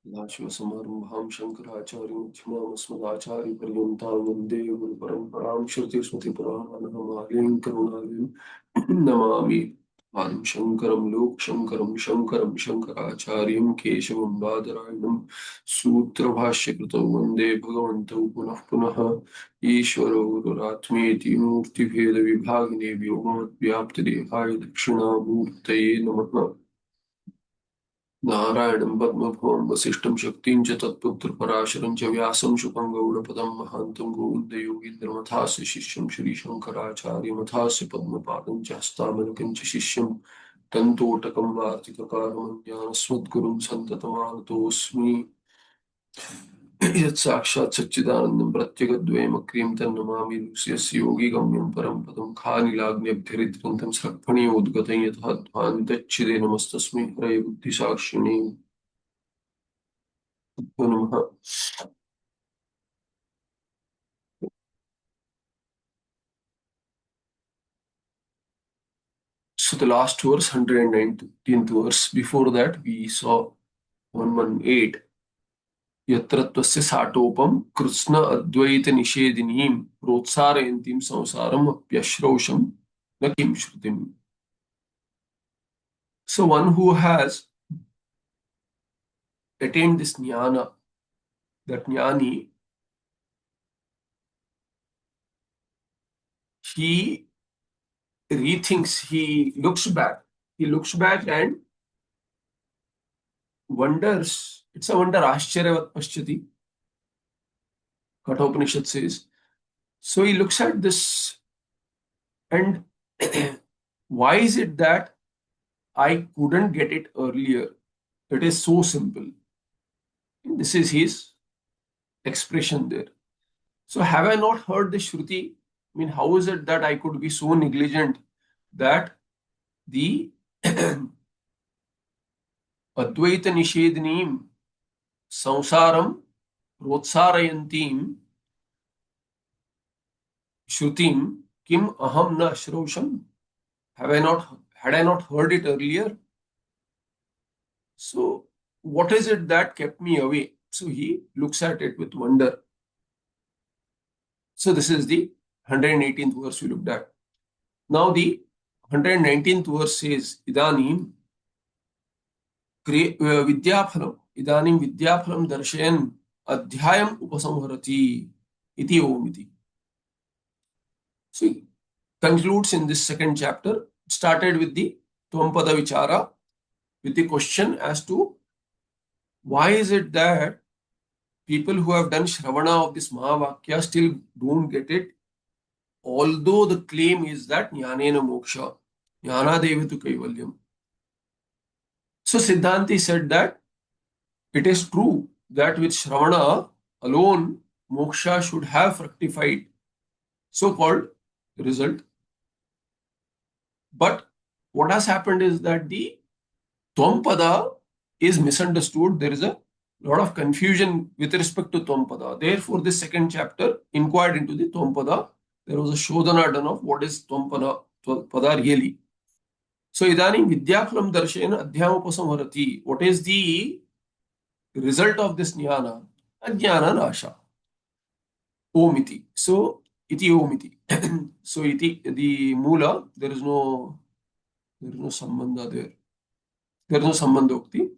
सदाशिवसमारम्भां शङ्कराचार्यमध्यमामस्मदाचार्यपर्यन्तां वन्दे गुरुपरम्परां श्रुतिस्मृतिपुराणानामालयं करुणालयं नमामि आदिं शङ्करं लोकशङ्करं शङ्करं शङ्कराचार्यं केशवं बादरायणं सूत्रभाष्यकृतौ वन्दे भगवन्तौ पुनः पुनः ईश्वरो गुरुरात्मेति मूर्तिभेदविभागिने व्योमवद्व्याप्तदेहाय दक्षिणामूर्तये नमः। नारायणं पद्मभुवं वसिष्ठं शक्तिं च तत्पुत्रपराशरं च व्यासं शुकं गौडपदं महान्तं गोविन्दयोगीन्द्रमथास्य शिष्यं श्रीशङ्कराचार्यमथास्य पद्मपादं च हस्तामलकं च शिष्यं तन्तोटकं वार्तिककारं ज्ञानस्मद्गुरुं सन्ततमानतोऽस्मि। यत्साक्षात् सच्चिदानन्दं प्रत्यगद्वयमक्रीं तन्नमामि लक्ष्यस्य योगिगम्यं परं पदं खानिलाग्न्यभिरित्रन्तं स्रक्फणीयोद्गतं यतः ध्वान्तच्छिदे नमस्तस्मै हरये बुद्धिसाक्षिणे नमः। So the last verse, 119th verse, before that we saw 118. यत्र त्वस्य साटोपम कृत्स्न अद्वैत निषेधिनीं प्रोत्सारयन्तीं संसारम अप्यश्रौषम न किं श्रुतिम्. So one who has attained this jnana, that jnani, he rethinks, he looks back and wonders. It's a wonder, Ashcharyavat Paschati, Kathopanishad says. So he looks at this and why is it that I couldn't get it earlier? It is so simple. This is his expression there. So have I not heard the Shruti? I mean, how is it that I could be so negligent that the Advaita Nishedhinim Samsaram Rotsarayantim Shrutim Kim Aham Na Shrosham? Had I not heard it earlier? So what is it that kept me away? So he looks at it with wonder. So this is the 118th verse we looked at. Now the 119th verse says, Idanim Vidyaphalam, Idanim Vidyaphalam Darshayan Adhyayam Upasamharati Iti Omiti. So he concludes in this second chapter. It started with the Tvampada Vichara, with the question as to why is it that people who have done Shravana of this Mahavakya still don't get it, although the claim is that Jnanena Moksha, Jnana Devitu Kaivalyam. So Siddhanti said that it is true that with Shravana alone, Moksha should have fructified, so-called result. But what has happened is that the Tvampada is misunderstood. There is a lot of confusion with respect to Tvampada. Therefore, this second chapter inquired into the Tvampada. There was a Shodhana done of what is Tvampada really. So, Idanim Vidyaphalam Darshena Adhyamapasamharati. What is the result of this jnana? Ajnana Nasha. Omiti. So, iti omiti. So, iti, the mula, there is no sambandha there. There is no sambandhokti.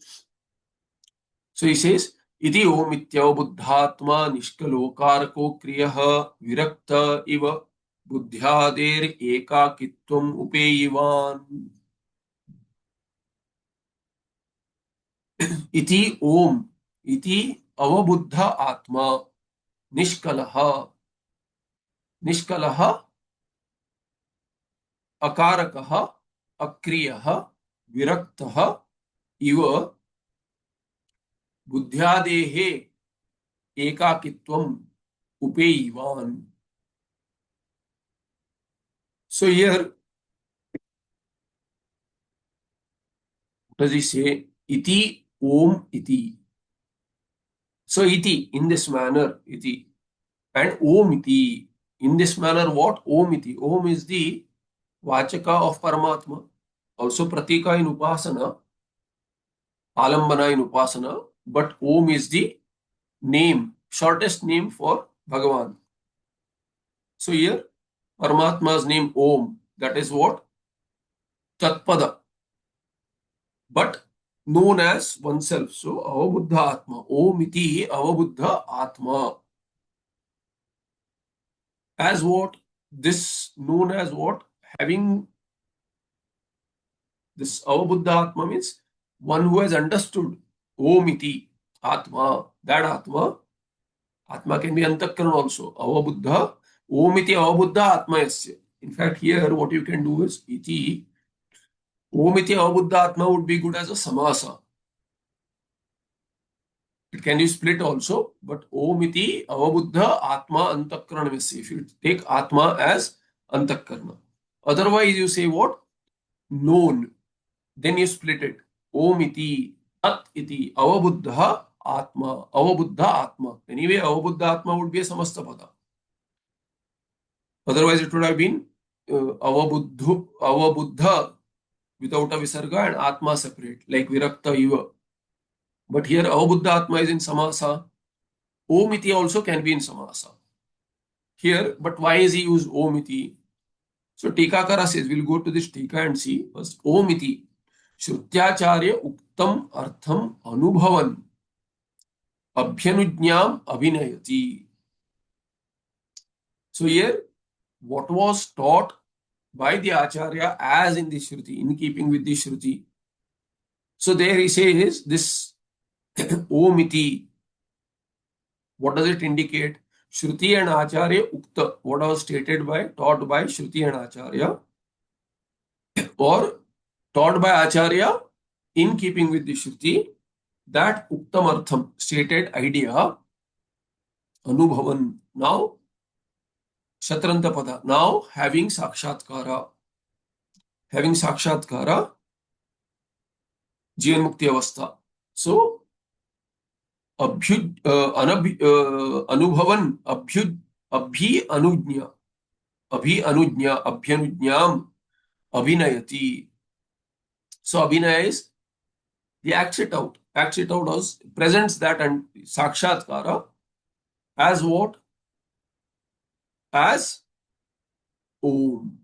So he says, iti omitya buddhatma nishkalokarako kriyaha virakta iva buddhyader ekakitvam upeyivan. Iti om, iti avabuddha atma nishkalaha akarakaha akriyaha viraktaha iva buddhyadehe ekakitvam upeyivan. So here, what does he say? Iti om iti. So iti, in this manner, iti. And om iti. In this manner, what? Om iti. Om is the Vachaka of Paramatma. Also Pratika in Upasana. Alambana in Upasana. but Om is the name, shortest name for Bhagavan. So here, Paramatma's name Om, that is what? Tatpada, but known as oneself. So, Avabuddha Atma. Om iti Avabuddha Atma. As what? This known as what? Having this Avabuddha Atma means one who has understood Om iti Atma. That Atma, Atma can be Antakarana also. Avabuddha, Om iti Avabuddha Atma yasya. In fact, here what you can do is iti, Om iti Avabuddha Atma would be good as a samasa. It can be split also, but Om iti Avabuddha Atma Antakarana yasya. If you take Atma as Antakarana. Otherwise, you say what? Known. Then you split it. Om iti, At iti, Avabuddha Atma, Avabuddha Atma. Anyway, Avabuddha Atma would be a samasta pada. Otherwise, it would have been Avabuddha without a visarga and Atma separate, like Virakta Iva. But here, Avabuddha Atma is in samasa. Om iti also can be in samasa. Here, but why is he used Om iti? So, Tikakara says, we'll go to this Tika and see first. Om iti. श्रुत्याचार्य उक्तम अर्थम अनुभवन अभ्यनुज्ञाम अभिनयति. So here, what was taught by the Acharya as in the Shruti, in keeping with the Shruti. So there he says this Om iti. What does it indicate? Shruti and Acharya Ukta. What was stated by, taught by Shruti and Acharya, or taught by Acharya in keeping with the Shruti, that Uktam Artham, stated idea, Anubhavan, now Shatranta Pada, now having Sakshatkara, Jivan Mukti Avastha. So, Anubhavan, Abhi Anujnya, Abhyanujnyam, Abhinayati. So, Abhinaya is he acts it out as presents that and Sakshatkara as what? As Om.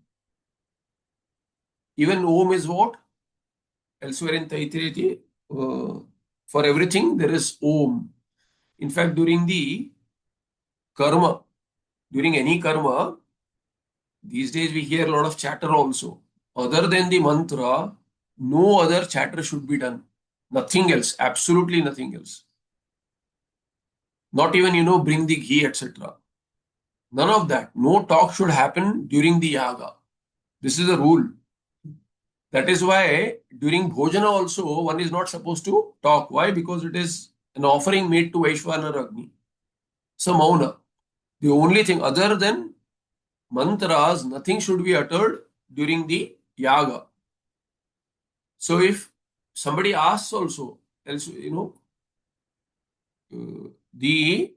Even Om is what? Elsewhere in Taittiriya, for everything there is Om. In fact, during the karma, during any karma, these days we hear a lot of chatter also. Other than the mantra, no other chatter should be done. Nothing else, absolutely nothing else. Not even, bring the ghee, etc. None of that. No talk should happen during the yaga. This is a rule. That is why during bhojana also one is not supposed to talk. Why? Because it is an offering made to Vaishwanara Agni. So mauna. The only thing other than mantras, nothing should be uttered during the yaga. So if somebody asks also, the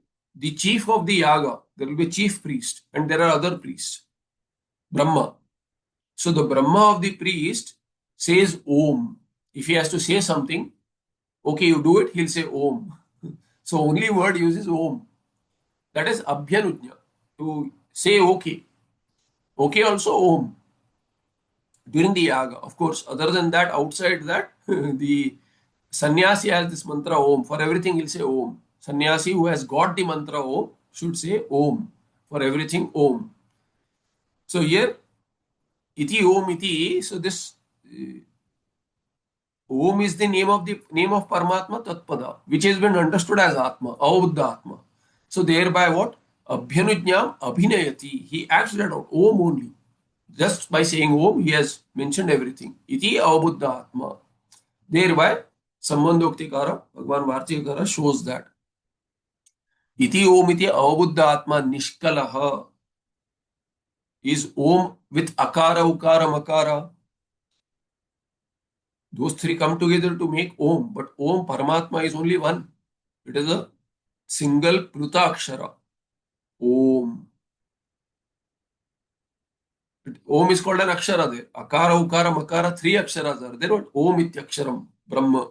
chief of the yaga, there will be chief priest and there are other priests, Brahma. So the Brahma of the priest says Om. If he has to say something, okay, you do it, he'll say Om. So only word uses Om. That is Abhyanujna. To say okay. Okay also Om. During the yaga. Of course, other than that, outside that, the sannyasi has this mantra Om. For everything he'll say Om. Sannyasi who has got the mantra Om should say Om. For everything Om. So here, iti Om iti. So this Om is the name of Paramatma Tatpada, which has been understood as Atma, Avabuddha Atma. So thereby what? Abhyanujnyam Abhinayati. He acts that out. Om only. Just by saying Om, he has mentioned everything. Iti Avabuddha Atma. Thereby, Sambandhoktikara, Bhagavan Vartikara shows that. Iti Om iti Avabuddha Atma Nishkalaha is Om with Akara, Ukara, Makara. Those three come together to make Om, but Om Paramatma is only one. It is a single Pruta Akshara. Om. Om is called an Akshara there. Akara, Ukara, Makara, three Aksharas are there. But Om Ityaksharam, Brahma.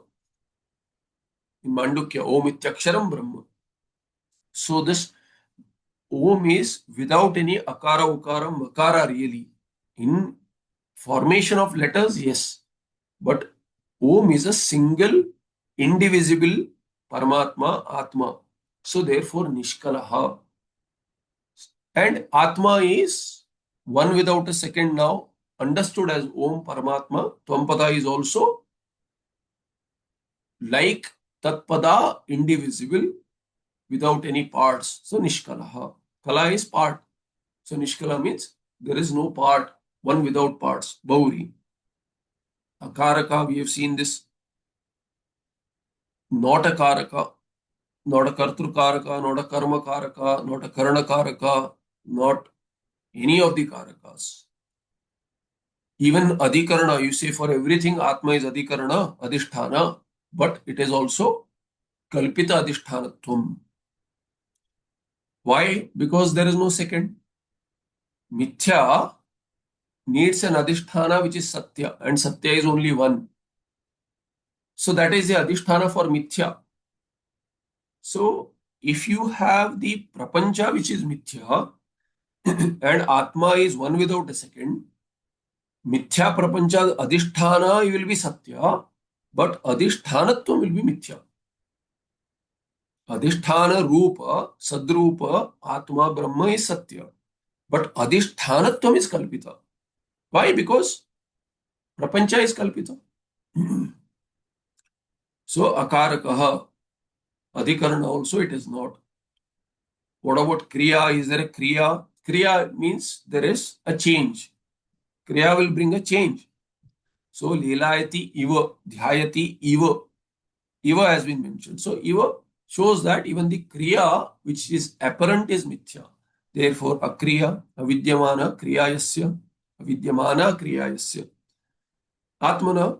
in Mandukya, Om Ityaksharam Brahma. So this Om is without any akara, ukara, makara really. In formation of letters, yes. But Om is a single, indivisible Paramatma, Atma. So therefore Nishkalaha. And Atma is one without a second now, understood as Om Paramatma. Tvapada is also like Tatpada, indivisible, without any parts. So Nishkalaha. Kala is part. So Nishkala means there is no part, one without parts. Bauri. Akaraka, we have seen this. Not a Karaka, not a Kartrukaraka, not a Karma Karaka, not a Karana Karaka, not any of the Karakas. Even Adhikarana, you say for everything Atma is Adhikarana, Adhisthana, but it is also Kalpita Adhisthanattvam. Why? Because there is no second. Mithya needs an Adhisthana which is Satya, and Satya is only one. So that is the Adhisthana for Mithya. So if you have the Prapancha which is Mithya, and Atma is one without a second, Mithya Prapancha Adhisthana will be Satya, but Adhisthanattvam will be Mithya. Adhisthana Rupa, Sadrupa, Atma, Brahma is Satya. But Adhisthanattvam is Kalpita. Why? Because Prapancha is Kalpita. So Akarakaha, Adhikarana also it is not. What about Kriya? Is there a Kriya? Kriya means there is a change. Kriya will bring a change. So Leelayati Iva, Dhyayati Iva. Iva has been mentioned. So Iva shows that even the Kriya which is apparent is Mithya. Therefore, Akriya, Avidyamana, Kriyayasya, Avidyamana, Kriyayasya. Atmana,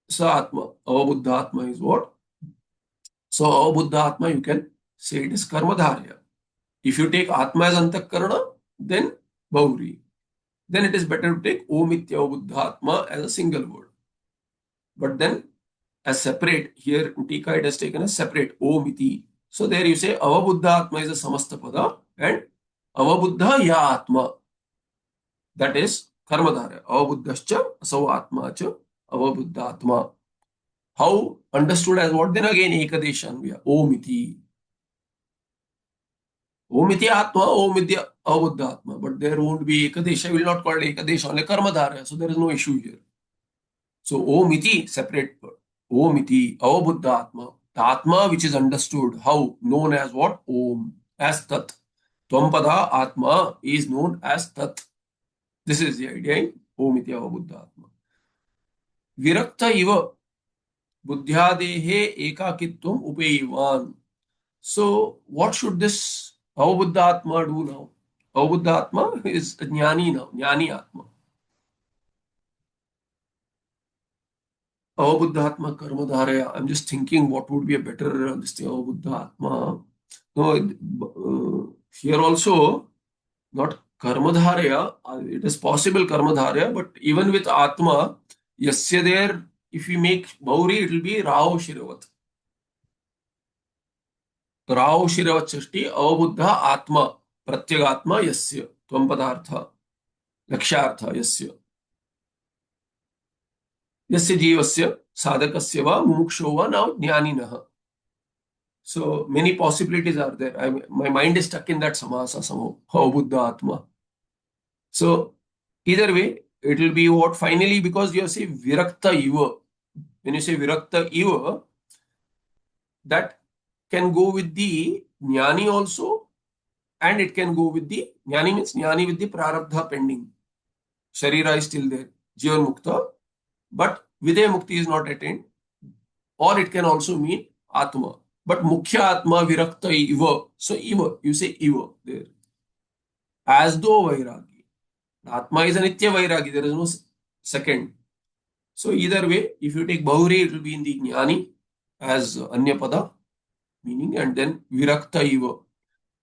Sa Atma, Avabuddha Atma is what? So Avabuddha Atma, you can say it is Karmadharya. If you take Atma as Antakarana, then Bauri. Then it is better to take Om Itya Avabuddha Atma as a single word. But then as separate, here in Tika it has taken as separate, Om Iti. So there you say Avabuddha Atma is a Samastapada and Avabuddha Ya Atma. That is Karmadharya. Avabuddhascha, Asau Atma cha, Avabuddha Atma. How understood as what? Then again Ekadeshanvya, Om Iti. Om Iti Atma, Om Iti Avabuddha Atma. But there won't be Ekadesha, will not call it Ekadesha, only Karmadharya. So there is no issue here. So Om Iti, separate word. Om Iti, Avabuddha Atma. The Atma which is understood, how? Known as what? Om, as Tat. Tvapada Atma is known as Tat. This is the idea in Om Iti Avabuddha Atma. Virakta Iva Buddhyadehe Ekakitvam Upeyivan. So what should this Avabuddha Atma do now? Avabuddha Atma is a Jnani now, Jnani Atma. Avabuddha Atma Karmadharya. I'm just thinking what would be a better this thing, Avabuddha Atma. No, here also not Karmadharya. It is possible Karmadharya, but even with Atma, Yasya there, if we make Bauri, it will be Rao Shiravat. Rao Shiravat Chashti, Avabuddha Atma, Pratyagatma Yasya, Tvampadartha, Lakshartha Yasya. Yasya Jivasya, Sadakasya va, Mumuksho va, now Jnaninaha. So many possibilities are there. My mind is stuck in that samasa somehow. Avabuddha Atma. So either way, it will be what finally, because you say Virakta Iva. When you say Virakta Iva, that can go with the Jnani also, and it can go with the Jnani means Jnani with the Prarabdha pending. Sharira is still there, Jivan Mukta, but Vidya Mukti is not attained, or it can also mean Atma. But Mukhya Atma Virakta Iva. So Iva, you say Iva there. As though Vairagi. Atma is a Nitya Vairagi, there is no second. So either way, if you take Bauri, it will be in the Jnani as Anyapada meaning, and then Virakta Iva.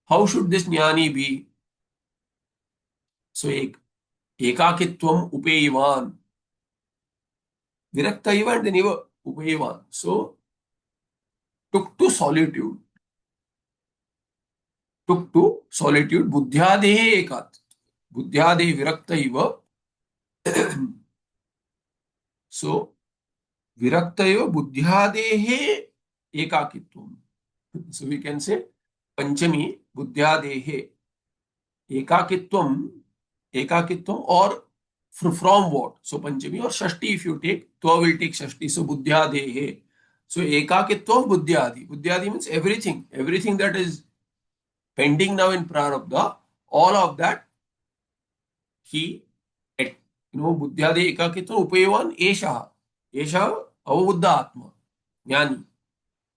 How should this Jnani be? So Ekakitvam Upeyivan. Virakta Iva and then Iva Upeyivan. So took to solitude. Took to solitude. Buddhyadehe ekat. Buddhyadehe virakta iva. So, virakta iva buddhyadehe ekakitvam. So, we can say Panchami buddhyadehe ekakitvam. Ekakitvam or from what? So, Panchami or Shashti if you take. Tva will take Shashti. So, buddhyadehe. So, ekakitvam buddhyadi. Buddhyadi means everything. Everything that is pending now in prarabdha, all of that he, buddhyade ekakitvam upayavan esha avabuddha atma, jnani.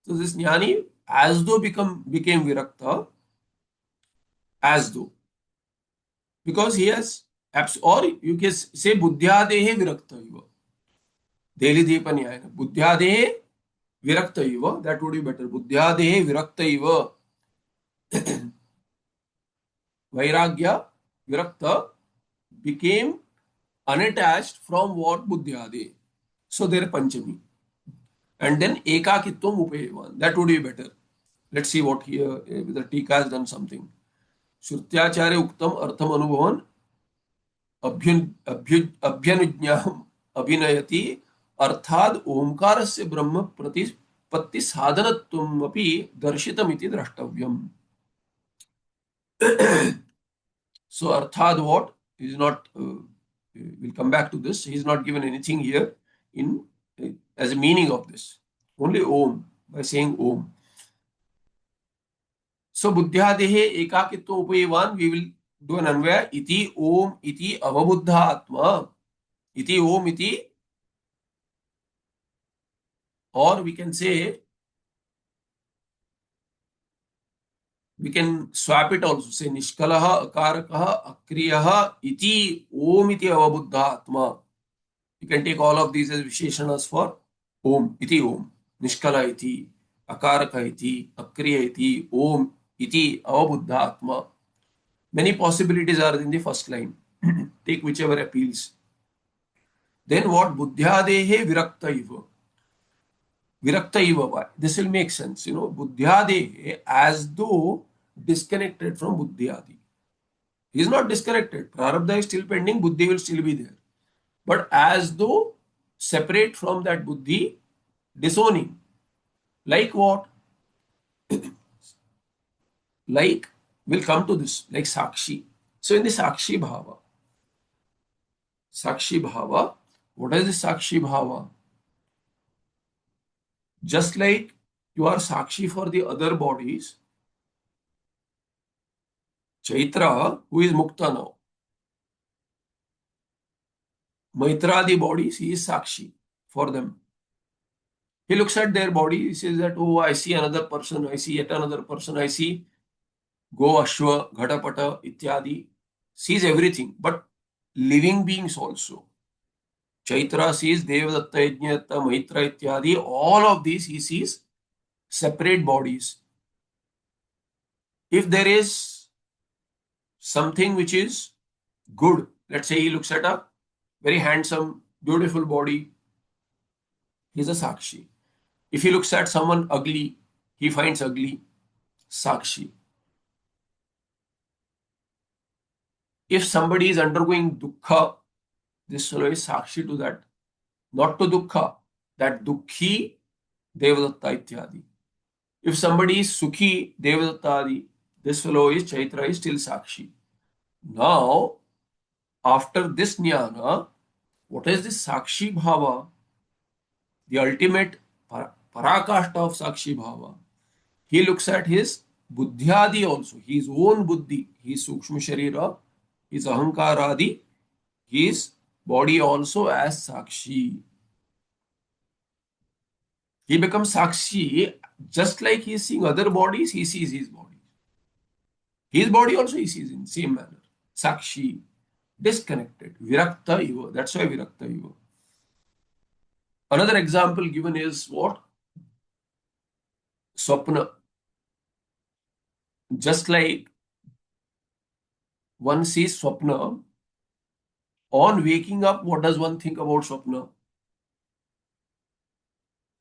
So this jnani as though became virakta, as though, because he has, or you can say buddhyadehe virakta iva. Deli deepa nyayana. Buddhyadehe virakta iva, that would be better. Buddhyadehe virakta iva. Vairagya virakta became unattached from what buddhyade. So there Panchami. And then ekakitvam upayavan. That would be better. Let's see what here, the Tika has done something. Shrutyacharya uktam artham anubhavan abhyanujnyam abhinayati arthad omkarasya brahma patti sadhanatvam api darshitam iti drashtavyam. So arthad what? Is not, we'll come back to this. He's not given anything here in as a meaning of this. Only Om, by saying Om. So buddhyadehe ekakitvam upayavan, we will do an anvaya. Iti Om iti avabuddha atma. Iti Om iti, or we can say, we can swap it also. Say nishkalaha akarakaha akriyaha iti Om iti avabuddha atma. You can take all of these as visheshanas for Om, iti Om, Nishkala iti, Akaraka iti, Akriya iti, Om iti, avabuddha atma. Many possibilities are in the first line. Take whichever appeals. Then what? Buddhyadehe virakta iva. Virakta iva. This will make sense. Buddhyadehe as though disconnected from buddhyadi. He is not disconnected. Prarabdha is still pending, buddhi will still be there. But as though separate from that buddhi, disowning. Like what? Like, we'll come to this, like Sakshi. So in the Sakshi Bhava, what is the Sakshi Bhava? Just like you are Sakshi for the other bodies, Chaitra, who is Mukta now, Maitra, the bodies, he is Sakshi for them. He looks at their body, he says that, oh, I see another person, I see yet another person, I see Go, Ashwa, Ghatapata, Ityadi, sees everything, but living beings also. Chaitra sees Devadatta, Yajnayatta, Maitra, Ityadi, all of these he sees separate bodies. If there is something which is good, let's say he looks at a very handsome, beautiful body, he's a Sakshi. If he looks at someone ugly, he finds ugly, Sakshi. If somebody is undergoing dukkha, this fellow is Sakshi to that. Not to dukkha, that dukhi, Devadatta ityadi. If somebody is Sukhi, Devadatta, this fellow is Chaitra, is still Sakshi. Now, after this jnana, what is this Sakshi Bhava? The ultimate parakashta of Sakshi Bhava. He looks at his buddhyadi also, his own buddhi, his Sukshma Sharira, his Ahankaradi, his body also as Sakshi. He becomes Sakshi, just like he is seeing other bodies, he sees his body. His body also he sees in the same manner. Sakshi, disconnected, virakta iva. That's why virakta iva. Another example given is what? Swapna. Just like one sees Swapna, on waking up, what does one think about Swapna?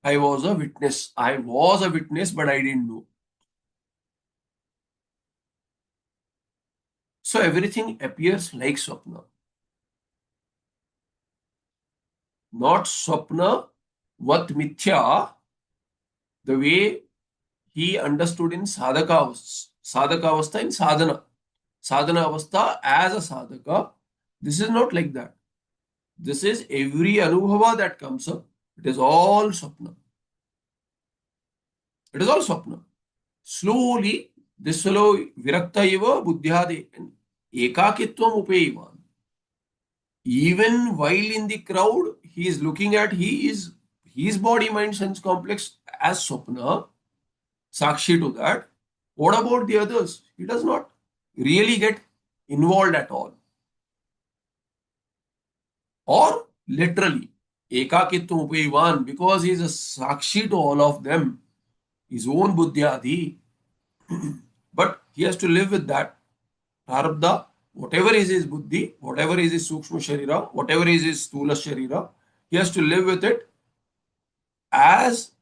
I was a witness. I was a witness, but I didn't know. So everything appears like Swapna. Not Swapna, what mithya, the way he understood in sadhaka avastha in sadhana avastha as a sadhaka. This is not like that. This is every anubhava that comes up. It is all swapna. It is all swapna. Slowly, this fellow virakta eva buddhyade and ekakitvam upeyivan. Even while in the crowd, he is looking at his body mind sense complex as swapna, sakshi to that. What about the others? He does not really get involved at all. Or literally, ekakitvam upayivan, because he is a sakshi to all of them, his own buddhyadi. But he has to live with that. Prarabdha, whatever is his buddhi, whatever is his sukshma sharira, whatever is his stula sharira, he has to live with it as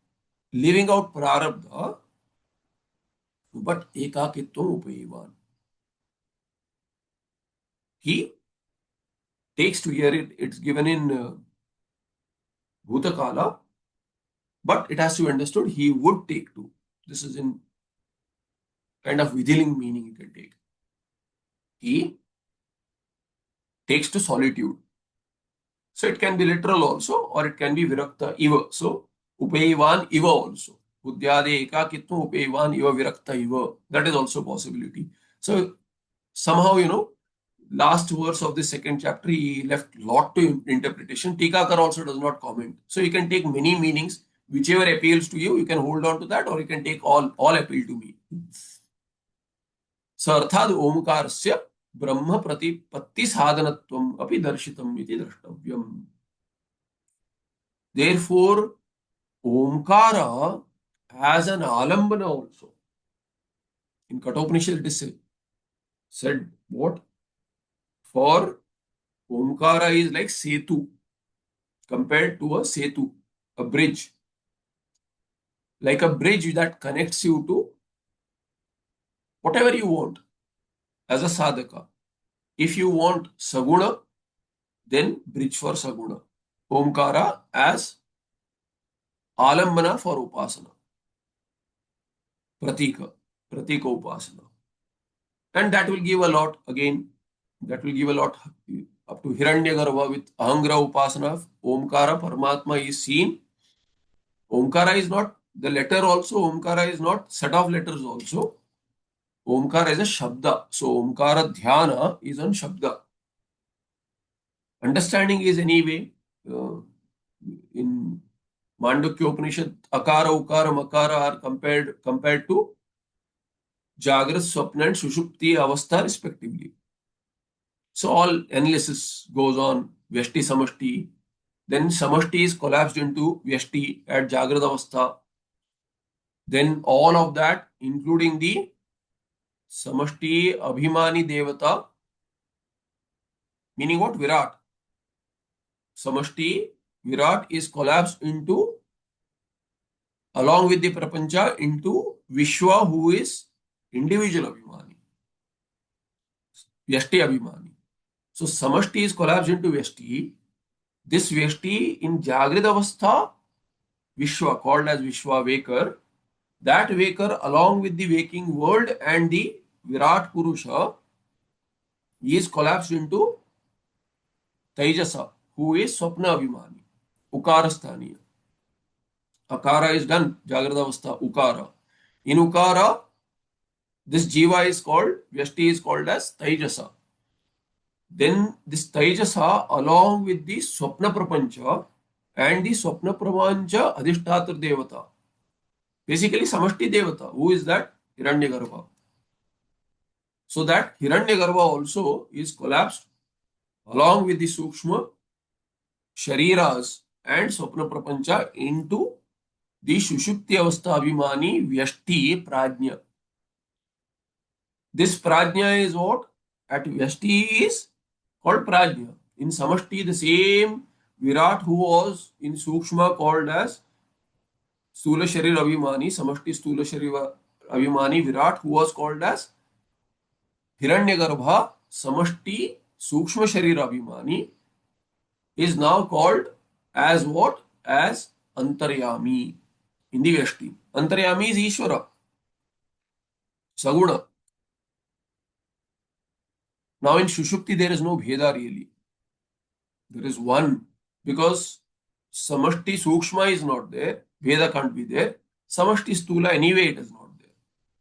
living out prarabdha, but ekakitvam upayivan. He takes to hear it. It's given in Bhutakala, but it has to be understood he would take to. This is in kind of Vidiling meaning you can take. He takes to solitude. So it can be literal also, or it can be virakta iva. So upayivan iva also. Buddhyade ekakitvam upayivan iva virakta iva. That is also a possibility. So somehow, last verse of the second chapter, he left lot to interpretation. Tikakar also does not comment. So you can take many meanings. Whichever appeals to you, you can hold on to that, or you can take all appeal to me. So अर्थात ओमकारस्य ब्रह्म प्रतिपत्ति साधनत्वम अपि दर्शितम इति द्रष्टव्यम. Therefore, Omkara has an alambana also. In Kathopanishad it is said what? For Omkara is like Setu, compared to a Setu, a bridge. Like a bridge that connects you to whatever you want as a sadhaka. If you want Saguna, then bridge for Saguna. Omkara as alambana for upasana. Pratika upasana. And that will give a lot, again, that will give a lot up to Hiranyagarbha with Ahangra upasana. Omkara, Paramatma is seen. Omkara is not the letter also. Omkara is not set of letters also. Omkara is a Shabda. So Omkara Dhyana is on Shabda. Understanding is anyway, in Mandukya Upanishad, Akara, Ukara, Makara are compared to Jagrat, Swapna and Sushupti Avastha respectively. So all analysis goes on, Vyashti, Samashti. Then Samashti is collapsed into Vyashti at Jagrat Avastha. Then all of that, including the Samashti Abhimani Devata, meaning what? Virat. Samashti Virat is collapsed into, along with the Prapancha, into Vishwa, who is individual Abhimani. Vyashti Abhimani. So Samashti is collapsed into Vyashti. This Vyashti in Jagrid Avastha, Vishwa, called as Vishwa Waker, that Waker along with the waking world and the Virat Purusha is collapsed into Taijasa, who is Swapna Abhimani, Ukara Sthaniya. Akara is done, Jagrada Avastha, Ukara. In Ukara, this Jiva is called, Vyashti is called as Taijasa. Then this Taijasa along with the Swapna Prapancha and the Swapna Prapancha Adhishtatar Devata. Basically Samashti Devata. Who is that? Hiranyagarbha. So that Hiranyagarbha also is collapsed along with the Sukshma Shariras and Swapna Prapancha into the Shushupti Avastha Abhimani Vyashti Prajna. This Prajna is what? At Vyashti is called Prajna. In Samashti, the same Virat who was in Sukshma called as Stula Sharir Abhimani, Samashti Stula Sharir Abhimani Virat, who was called as Hiranyagarbha, Samashti Sukshma Sharir Abhimani, is now called as what? As Antaryami in the Vyashti. Antaryami is Ishvara, Saguna. Now in Shushupti there is no Bheda really. There is one because Samashti Sukshma is not there, Bheda can't be there. Samashti Stula anyway it is not there.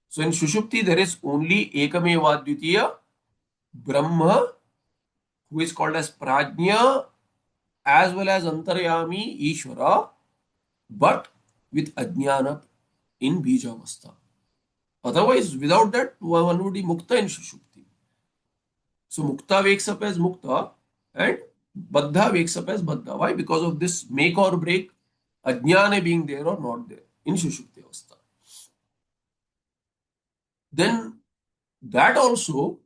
So in Shushupti there is only Ekameva Dvitiya Brahma, who is called as Prajna, as well as Antaryami Ishvara, but with Ajnana in Bijavastha. Otherwise, without that, one would be Mukta in Shushupti. So Mukta wakes up as Mukta and Baddha wakes up as Baddha. Why? Because of this make or break, Ajnana being there or not there in Shushupti Avastha. Then that also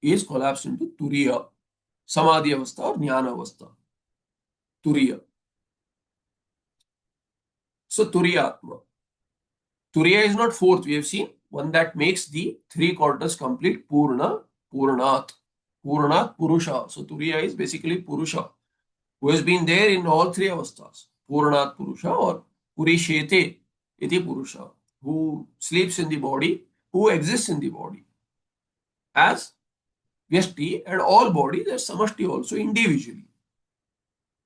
is collapsed into Turiya, Samadhi Avastha or Jnana Avastha. Turiya. So Turiyatma. Turiya is not fourth, we have seen. One that makes the three quarters complete, Purna, Purnat. Purnat, Purusha. So Turiya is basically Purusha, who has been there in all three avasthas. Purnat Purusha or Purishete iti Purusha, who sleeps in the body, who exists in the body as Vyashti and all bodies as Samashti also individually.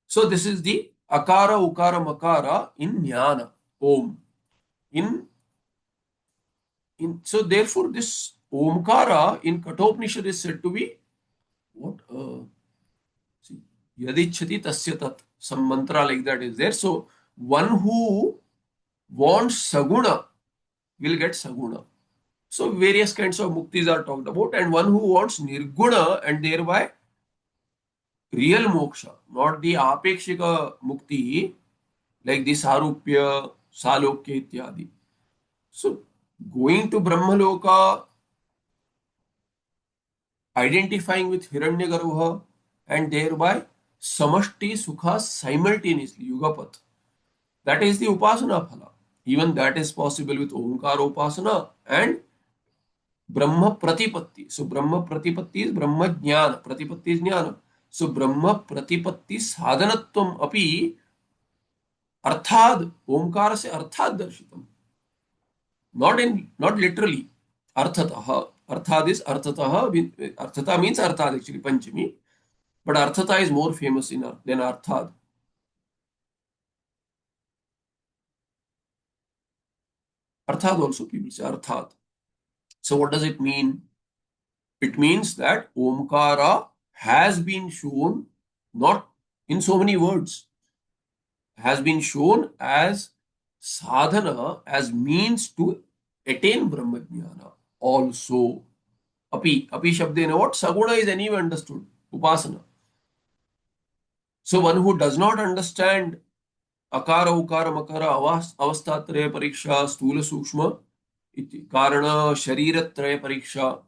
So this is the Akara, Ukara, Makara in Jnana, Om. So therefore this Omkara in Kathopanishad is said to be what? See, Yadichati Tasya Tat. Some mantra like that is there. So one who wants Saguna will get Saguna. So various kinds of muktis are talked about, and one who wants Nirguna and thereby real moksha, not the apekshika mukti like the Sarupya, Salokya ityadi. So going to Brahmaloka, identifying with Hiranyagarbha and thereby Samashti Sukha simultaneously, Yugapat. That is the Upasana Phala. Even that is possible with Omkara Upasana and Brahma Pratipatti. So Brahma Pratipatti is Brahma Jnana. Pratipatti is Jnana. So Brahma Pratipatti Sadhanatvam api Arthad, Omkara se Arthad darshitam. Not literally. Arthataha. Arthad is Arthataha. Arthata means Arthad actually, Panchami. But Arthata is more famous than Arthad. Arthad also people say Arthad. So what does it mean? It means that Omkara has been shown not in so many words, has been shown as sadhana, as means to attain Brahmajnana. Also, api shabdena, what? Saguna is anyway understood, upasana. So one who does not understand Akara, Ukara, Makara, Avastatraya Pariksha, Stula Sukshma, Karana, Shariratraya Pariksha,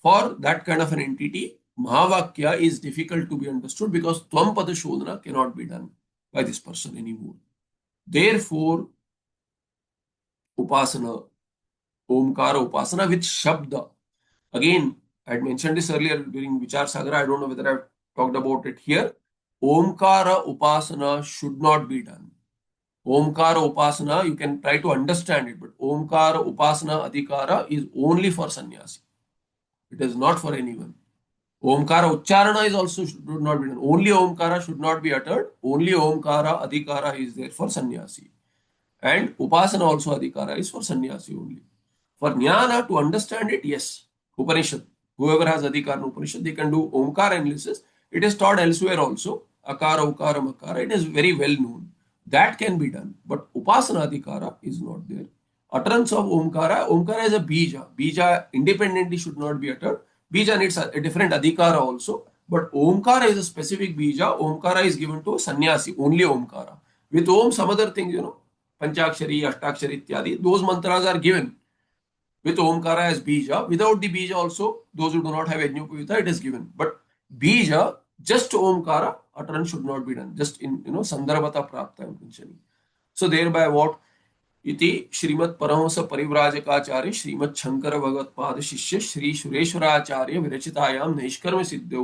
for that kind of an entity, Mahavakya is difficult to be understood because Twampada Shodhana cannot be done by this person anymore. Therefore, Upasana, Omkara Upasana with Shabda. Again, I had mentioned this earlier during Vichar Sagara. I don't know whether I've talked about it here. Omkara Upasana should not be done. Omkara Upasana, you can try to understand it, but Omkara Upasana Adhikara is only for sannyasi. It is not for anyone. Omkara Ucharana is also should not be done. Only Omkara should not be uttered. Only Omkara Adhikara is there for sannyasi. And Upasana also Adhikara is for sannyasi only. For Jnana, to understand it, yes, Upanishad. Whoever has Adhikara in Upanishad, they can do Omkara analysis. It is taught elsewhere also. Akara, Ukara, Makara. It is very well known. That can be done. But Upasana Adhikara is not there. Utterance of Omkara is a Bija. Bija independently should not be uttered. Bija needs a different Adhikara also. But Omkara is a specific Bija. Omkara is given to sannyasi, only Omkara. With Om, some other things, Panchakshari, Ashtakshari, Ityadi, those mantras are given with Omkara as Bija. Without the Bija also, those who do not have Yajnopavita, it is given. But Bija, just Omkara, utterance should not be done. Just in, Sandarbhata Prapta, I am mentioning. So thereby what? इति श्रीमत् परमहंस परिव्राजकाचार्य श्रीमत् शंकर भगवत्पाद शिष्य श्री सुरेश्वराचार्य विरचितायां नैष्कर्म्य सिद्धौ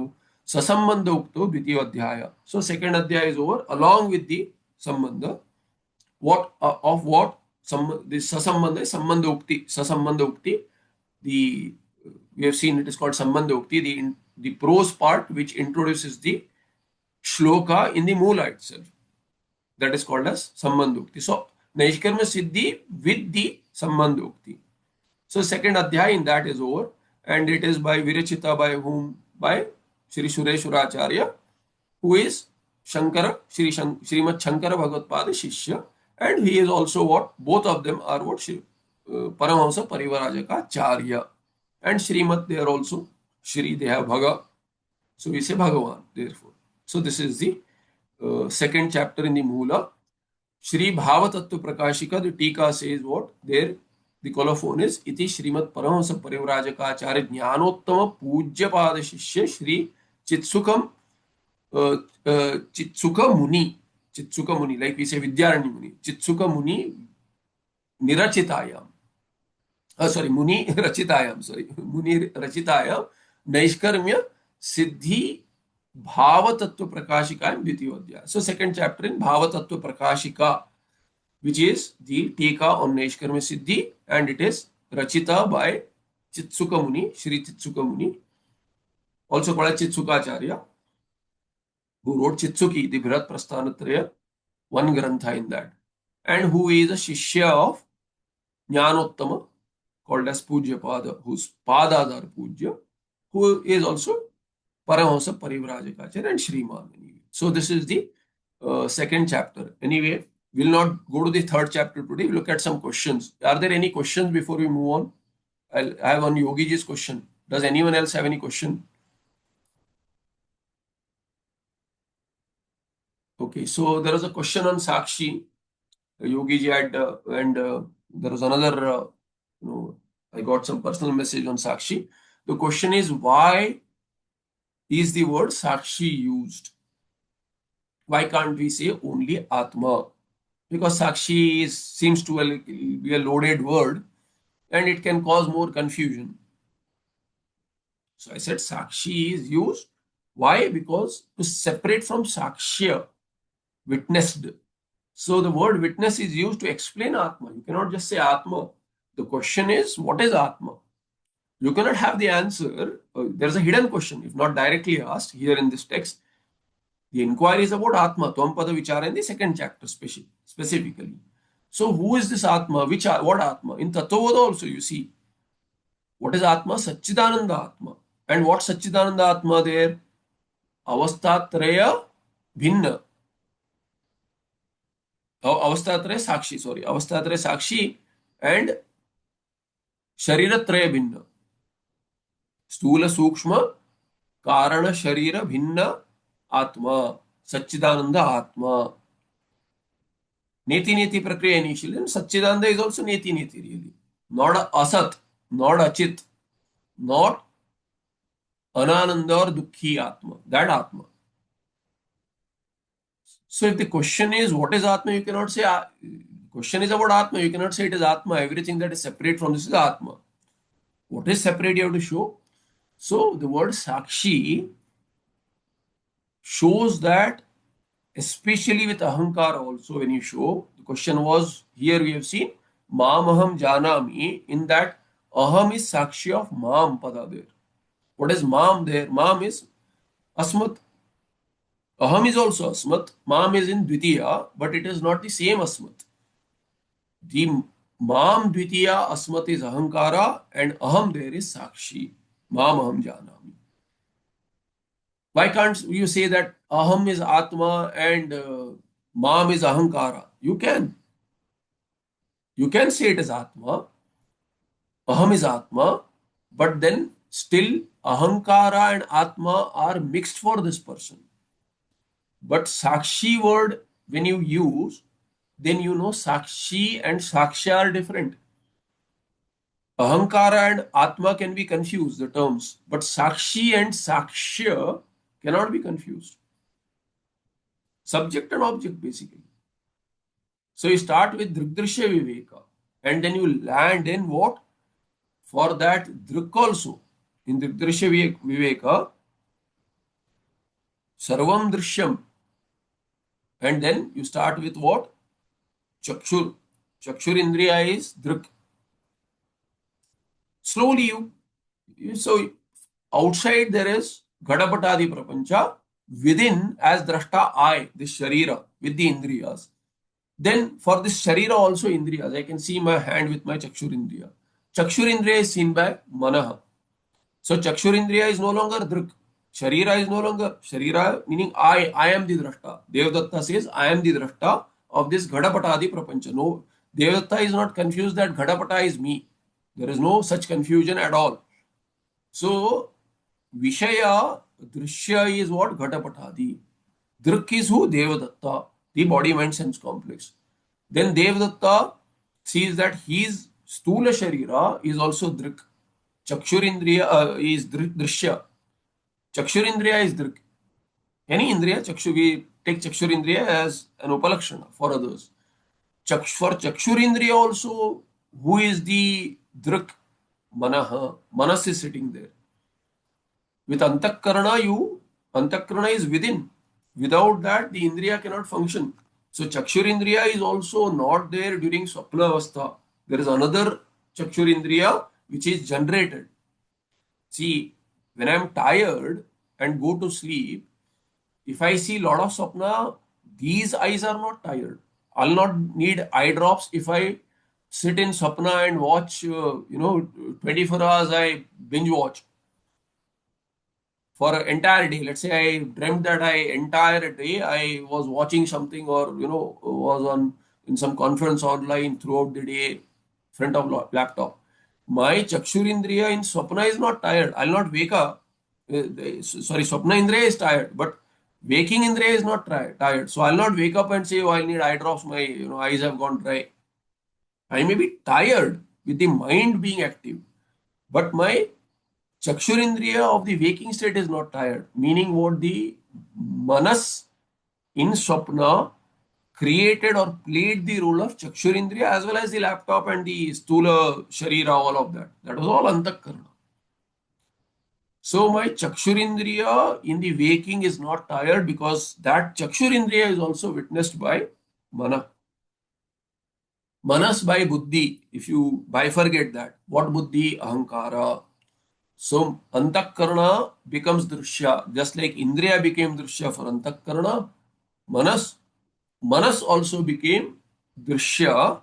ससंबंध उक्तो द्वितीय अध्याय. So second adhyaya is over along with the sambandha. What of what this sasambandha is sambandha ukti. Sasambandha ukti. The we have seen it is called sambandha ukti. The prose part which introduces the shloka in the mula itself. That is called as sambandhukti. So Naishkarma Siddhi with the sambandhukti. So second adhyaya in that is over, and it is by Virachita, by whom? By Sri Sureshwaracharya, who is Shankara, Srimad Shankara Bhagavad Shishya, and he is also what? Both of them are what? Paramahamsa Parivarajaka Charya. And Srimad they are also Shri, they have Bhaga. So we say Bhagavan, therefore. So this is the second chapter in the Mula. Shri Bhavatattva Prakashika, the Tika says what? There, the colophon is Iti Shrimat Paramahamsa Parivrajaka Jnanottama Pujya Pada Shishya Shri Chitsukam Chitsuka Muni. Chitsuka Muni, like we say Vidyarani Muni. Chitsuka Muni Nirachitayam. Sorry, Muni Rachitayam. Sorry, Muni Rachitayam. Naishkarmya Siddhi Bhavatattva Prakashika Dvitiyodhyaya. So second chapter in Bhavatattva Prakashika, which is the Tika on Naishkarmya Siddhi, and it is Rachita by Chitsuka Muni, Shri Chitsuka Muni, also called Chitsukacharya, who wrote Chitsuki, the Bharat Prasthanatraya, one grantha in that, and who is a Shishya of Jnanottama, called as Pujya Pada, whose Padas are Pujya, who is also Paramahamsa Parivrajakacarya and Shriman. So this is the second chapter. Anyway, we'll not go to the third chapter today. We'll look at some questions. Are there any questions before we move on? I have one Yogiji's question. Does anyone else have any question? Okay, so there was a question on Sakshi. Yogiji had, and there was another, I got some personal message on Sakshi. The question is, why is the word Sakshi used? Why can't we say only Atma? Because Sakshi seems to be a loaded word and it can cause more confusion. So I said Sakshi is used. Why? Because to separate from Sakshya, witnessed. So the word witness is used to explain Atma. You cannot just say Atma. The question is, what is Atma? You cannot have the answer. There's a hidden question, if not directly asked here in this text. The inquiry is about Atma, Tvampada Vichara in the second chapter specifically. So who is this Atma? What Atma? In Tattvavada also you see. What is Atma? Satchidananda Atma. And what Satchidananda Atma there? Avastatraya Bhinna. Avastatraya Sakshi, sorry. Avastatraya Sakshi and Shariratraya Bhinna. Stula Sukshma Karana Sharira Bhinna Atma. Satchidananda Atma. Neti Neti Prakriya initially. And Satchidananda is also Neti Neti really. Not Asat, not Achit, not Anananda or Dukhi Atma. That Atma. So if the question is what is Atma, you cannot say, question is about Atma, you cannot say it is Atma. Everything that is separate from this is Atma. What is separate you have to show? So the word Sakshi shows that, especially with Ahankara also when you show, the question was, here we have seen, Mamaham Janami, in that Aham is Sakshi of Mam Pada there. What is Mam there? Mam is Asmat. Aham is also Asmat. Mam is in Dvitiya, but it is not the same Asmat. The Mam Dvitiya Asmat is Ahankara and Aham there is Sakshi. Mam Aham Janami. Why can't you say that Aham is Atma and Mam is Ahankara? You can. You can say it is Atma. Aham is Atma. But then still Ahankara and Atma are mixed for this person. But Sakshi word, when you use, then you know Sakshi and Sakshya are different. Ahankara and Atma can be confused, the terms. But Sakshi and Sakshya cannot be confused. Subject and object basically. So you start with Drigdrishya Viveka. and then you land in what? For that drik also. In the drishya viveka, sarvam drishyam. And then you start with what? Chakshur. Chakshur indriya is drik. Slowly so outside there is Ghadapatadi Prapancha, within as Drashta I, this Sharira with the Indriyas. Then for this Sharira also Indriyas, I can see my hand with my Chakshur Indriya. Chakshur Indriya is seen by Manaha. So Chakshur Indriya is no longer Drik. Sharira is no longer Sharira, meaning I am the Drashta. Devdatta says, I am the Drashta of this Ghadapatadi Prapancha. No, Devdatta is not confused that Ghadapata is me. There is no such confusion at all. So Vishaya, Drishya is what? Ghatapatadi. Drik is who? Devadatta, the body mind sense complex. Then Devadatta sees that his Stula Sharira is also Drik. Chakshurindriya is Drishya. Chakshurindriya is Drik. Any Indriya, we take Chakshurindriya as an Upalakshana for others. For Chakshurindriya also, who is the Drik? Manaha. Manas is sitting there. With Antakarana, Antakarana is within. Without that, the Indriya cannot function. So Chakshurindriya is also not there during Swapna Avastha. There is another Chakshurindriya which is generated. See, when I am tired and go to sleep, if I see lot of Swapna, these eyes are not tired. I'll not need eye drops if I sit in Swapna and watch, 24 hours I binge watch for an entire day. Let's say I dreamt that entire day I was watching something, or was on in some conference online throughout the day, front of laptop. My Chakshurindriya in Swapna is not tired. I'll not wake up. Sorry, Swapna Indriya is tired, but waking Indriya is not tired. So I'll not wake up and say, oh, I need eye drops. My eyes have gone dry. I may be tired with the mind being active, but my Chakshurindriya of the waking state is not tired, meaning what? The Manas in Swapna created or played the role of Chakshurindriya as well as the laptop and the Stula Sharira, all of that. That was all Antakarana. So my Chakshurindriya in the waking is not tired because that Chakshurindriya is also witnessed by Mana. Manas by Buddhi, if you bifurcate that. What Buddhi? Ahankara. So Antakarana becomes Drishya, just like Indriya became Drishya for Antakarana. Manas also became Drishya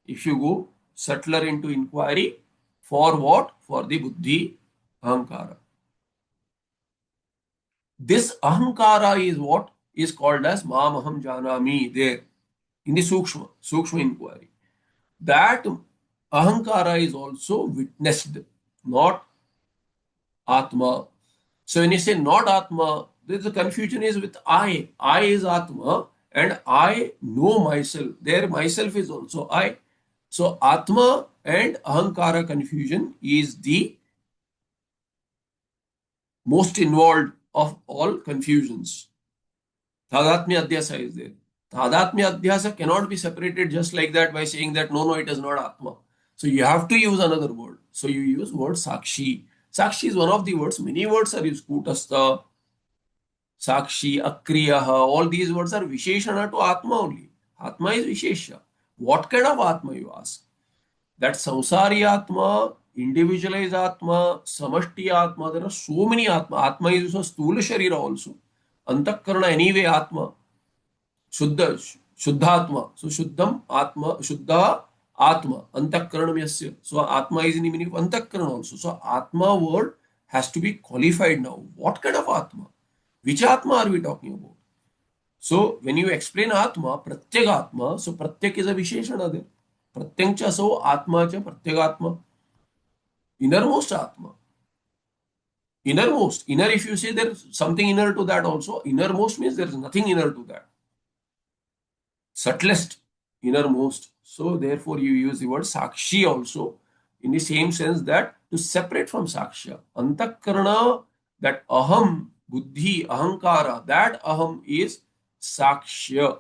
if you go subtler into inquiry. For what? For the Buddhi, Ahankara. This Ahankara is what is called as Mamaham Janami there in the Sukshma inquiry. That Ahankara is also witnessed, not Atma. So when you say not Atma, the confusion is with I. I is Atma and I know myself. There myself is also I. So Atma and Ahankara confusion is the most involved of all confusions. Tadatmya Adhyasa is there. Tadatmya Adhyasa cannot be separated just like that by saying that no, it is not Atma. So you have to use another word. So you use word Sakshi. Sakshi is one of the words. Many words are used. Kutastha, Sakshi, Akriyaha. All these words are Visheshana to Atma only. Atma is Vishesha. What kind of Atma, you ask? That Samsari Atma, individualized Atma, Samashti Atma. There are so many Atma. Atma is also Stula Sharira also. Antakarana anyway Atma. Shuddhatma. So Shuddham Atma, Shuddha Atma, Antakarnamyasya. So Atma is in the meaning of Antakarana also. So Atma word has to be qualified now. What kind of Atma? Which Atma are we talking about? So when you explain Atma, Pratyek Atma, so Pratyek is a Visheshana there. Pratyancha so Atma cha Pratyek Atma. Innermost Atma. Innermost. Inner, if you say there's something inner to that also, innermost means there is nothing inner to that. Subtlest, innermost. So therefore you use the word Sakshi also in the same sense that to separate from Saksha. Antakarana, that Aham, Buddhi, Ahankara, that Aham is Sakshya.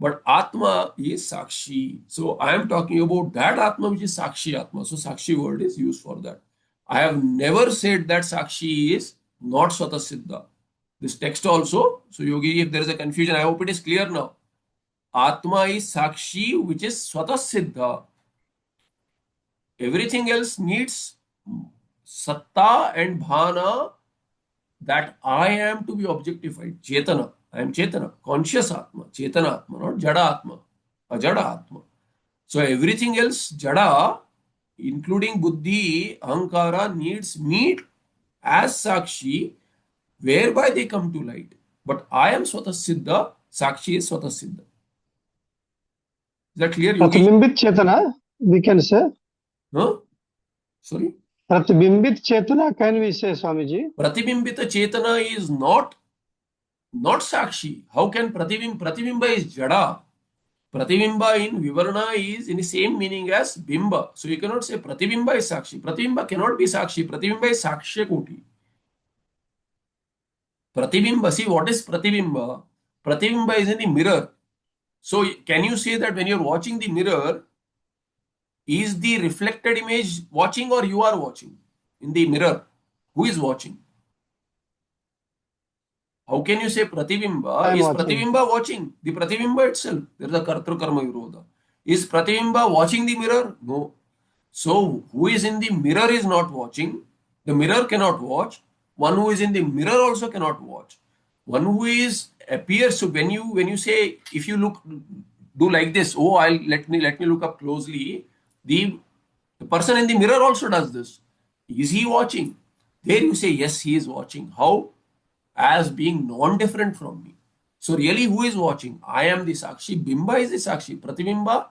But Atma is Sakshi. So I am talking about that Atma which is Sakshi Atma. So Sakshi word is used for that. I have never said that Sakshi is not Swata Siddha. This text also, so Yogi, if there is a confusion, I hope it is clear now. Atma is Sakshi which is Swata Siddha. Everything else needs Satta and Bhana that I am to be objectified. Chetana. I am Chetana. Conscious Atma. Chetana Atma, not Jada Atma. Ajada Atma. So everything else, Jada, including Buddhi, Ahankara, needs meet as Sakshi, whereby they come to light. But I am Swata Siddha, Sakshi is Swata Siddha. Is that clear, Yogi? Pratibhimbit Chetana, we can say. Huh? Sorry? Pratibhimbit Chetana, can we say, Swamiji? Pratibhimbita Chetana is not Sakshi. How can Pratibimba is Jada. Pratibimba in Vivarna is in the same meaning as Bimba. So you cannot say Pratibimba is Sakshi. Pratibimba cannot be Sakshi. Pratibimba is Sakshya Koti. Pratibimba, see what is Pratibimba? Pratibimba is in the mirror. So can you say that when you're watching the mirror, is the reflected image watching or you are watching in the mirror? Who is watching? How can you say I Pratibimba? am Is watching. Pratibimba watching? The Pratibimba itself. There is a Kartru Karma Virodha. Is Pratibimba watching the mirror? No. So who is in the mirror is not watching. The mirror cannot watch. One who is in the mirror also cannot watch. One who is appears. So when you say, if you look, do like this, oh, I'll let me look up closely. The person in the mirror also does this. Is he watching? There you say, yes, he is watching. How? As being non-different from me. So really, who is watching? I am the Sakshi. Bimba is the Sakshi. Pratibimba,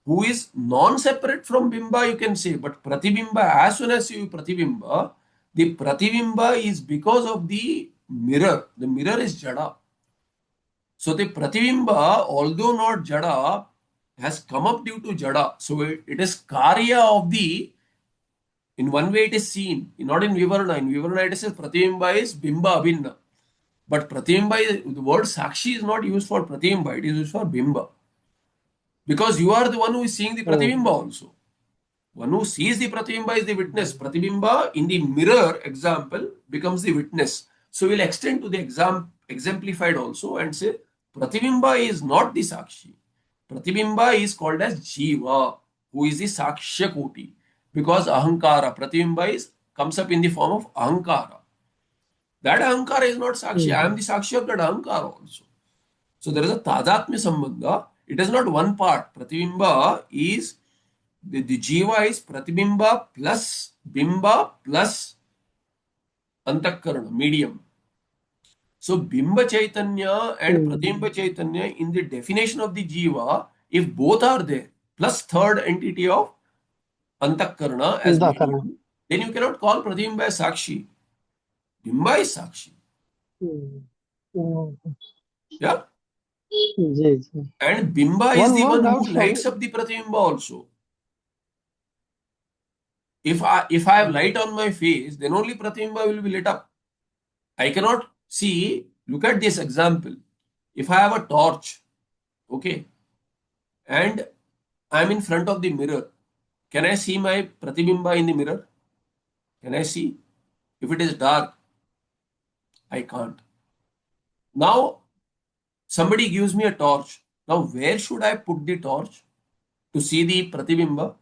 who is non-separate from Bimba, you can say. But Pratibimba, as soon as you Pratibimba, the Pratibimba is because of the mirror. The mirror is Jada. So the Pratibimba, although not Jada, has come up due to Jada. So it is Karya of the, in one way it is seen, not in Vivarna. In Vivarna it says Pratibimba is Bimba Abhinna. But Pratibimba, the word Sakshi is not used for Pratibimba, it is used for Bimba. Because you are the one who is seeing the Pratibimba Mm. also. One who sees the Pratibimba is the witness. Pratibimba in the mirror example becomes the witness. So we'll extend to the exemplified also and say Pratibimba is not the Sakshi. Pratibimba is called as Jiva, who is the Sakshya Koti. Because Ahankara, Pratibimba comes up in the form of Ahankara. That Ahankara is not Sakshi. I am Mm. the Sakshi of that Ahankara also. So there is a Tadatmya Sambandha. It is not one part. Pratibimba is, the Jiva is Pratibimba plus Bimba plus Antakarana, medium. So Bimba Chaitanya and Pratibimba Mm. Chaitanya in the definition of the Jiva, if both are there, plus third entity of Antakarana as Dakarana. medium, then you cannot call Pratibimba as Sakshi. Bimba is Sakshi. Mm. Mm. Yeah. जी, जी. And Bimba is One the more one doubt, who Swami. lights up the Pratibimba also. If I have light on my face, then only Pratibimba will be lit up. I cannot see. Look at this example. If I have a torch, okay, and I'm in front of the mirror, can I see my Pratibimba in the mirror? Can I see? If it is dark, I can't. Now somebody gives me a torch. Now where should I put the torch to see the Pratibimba?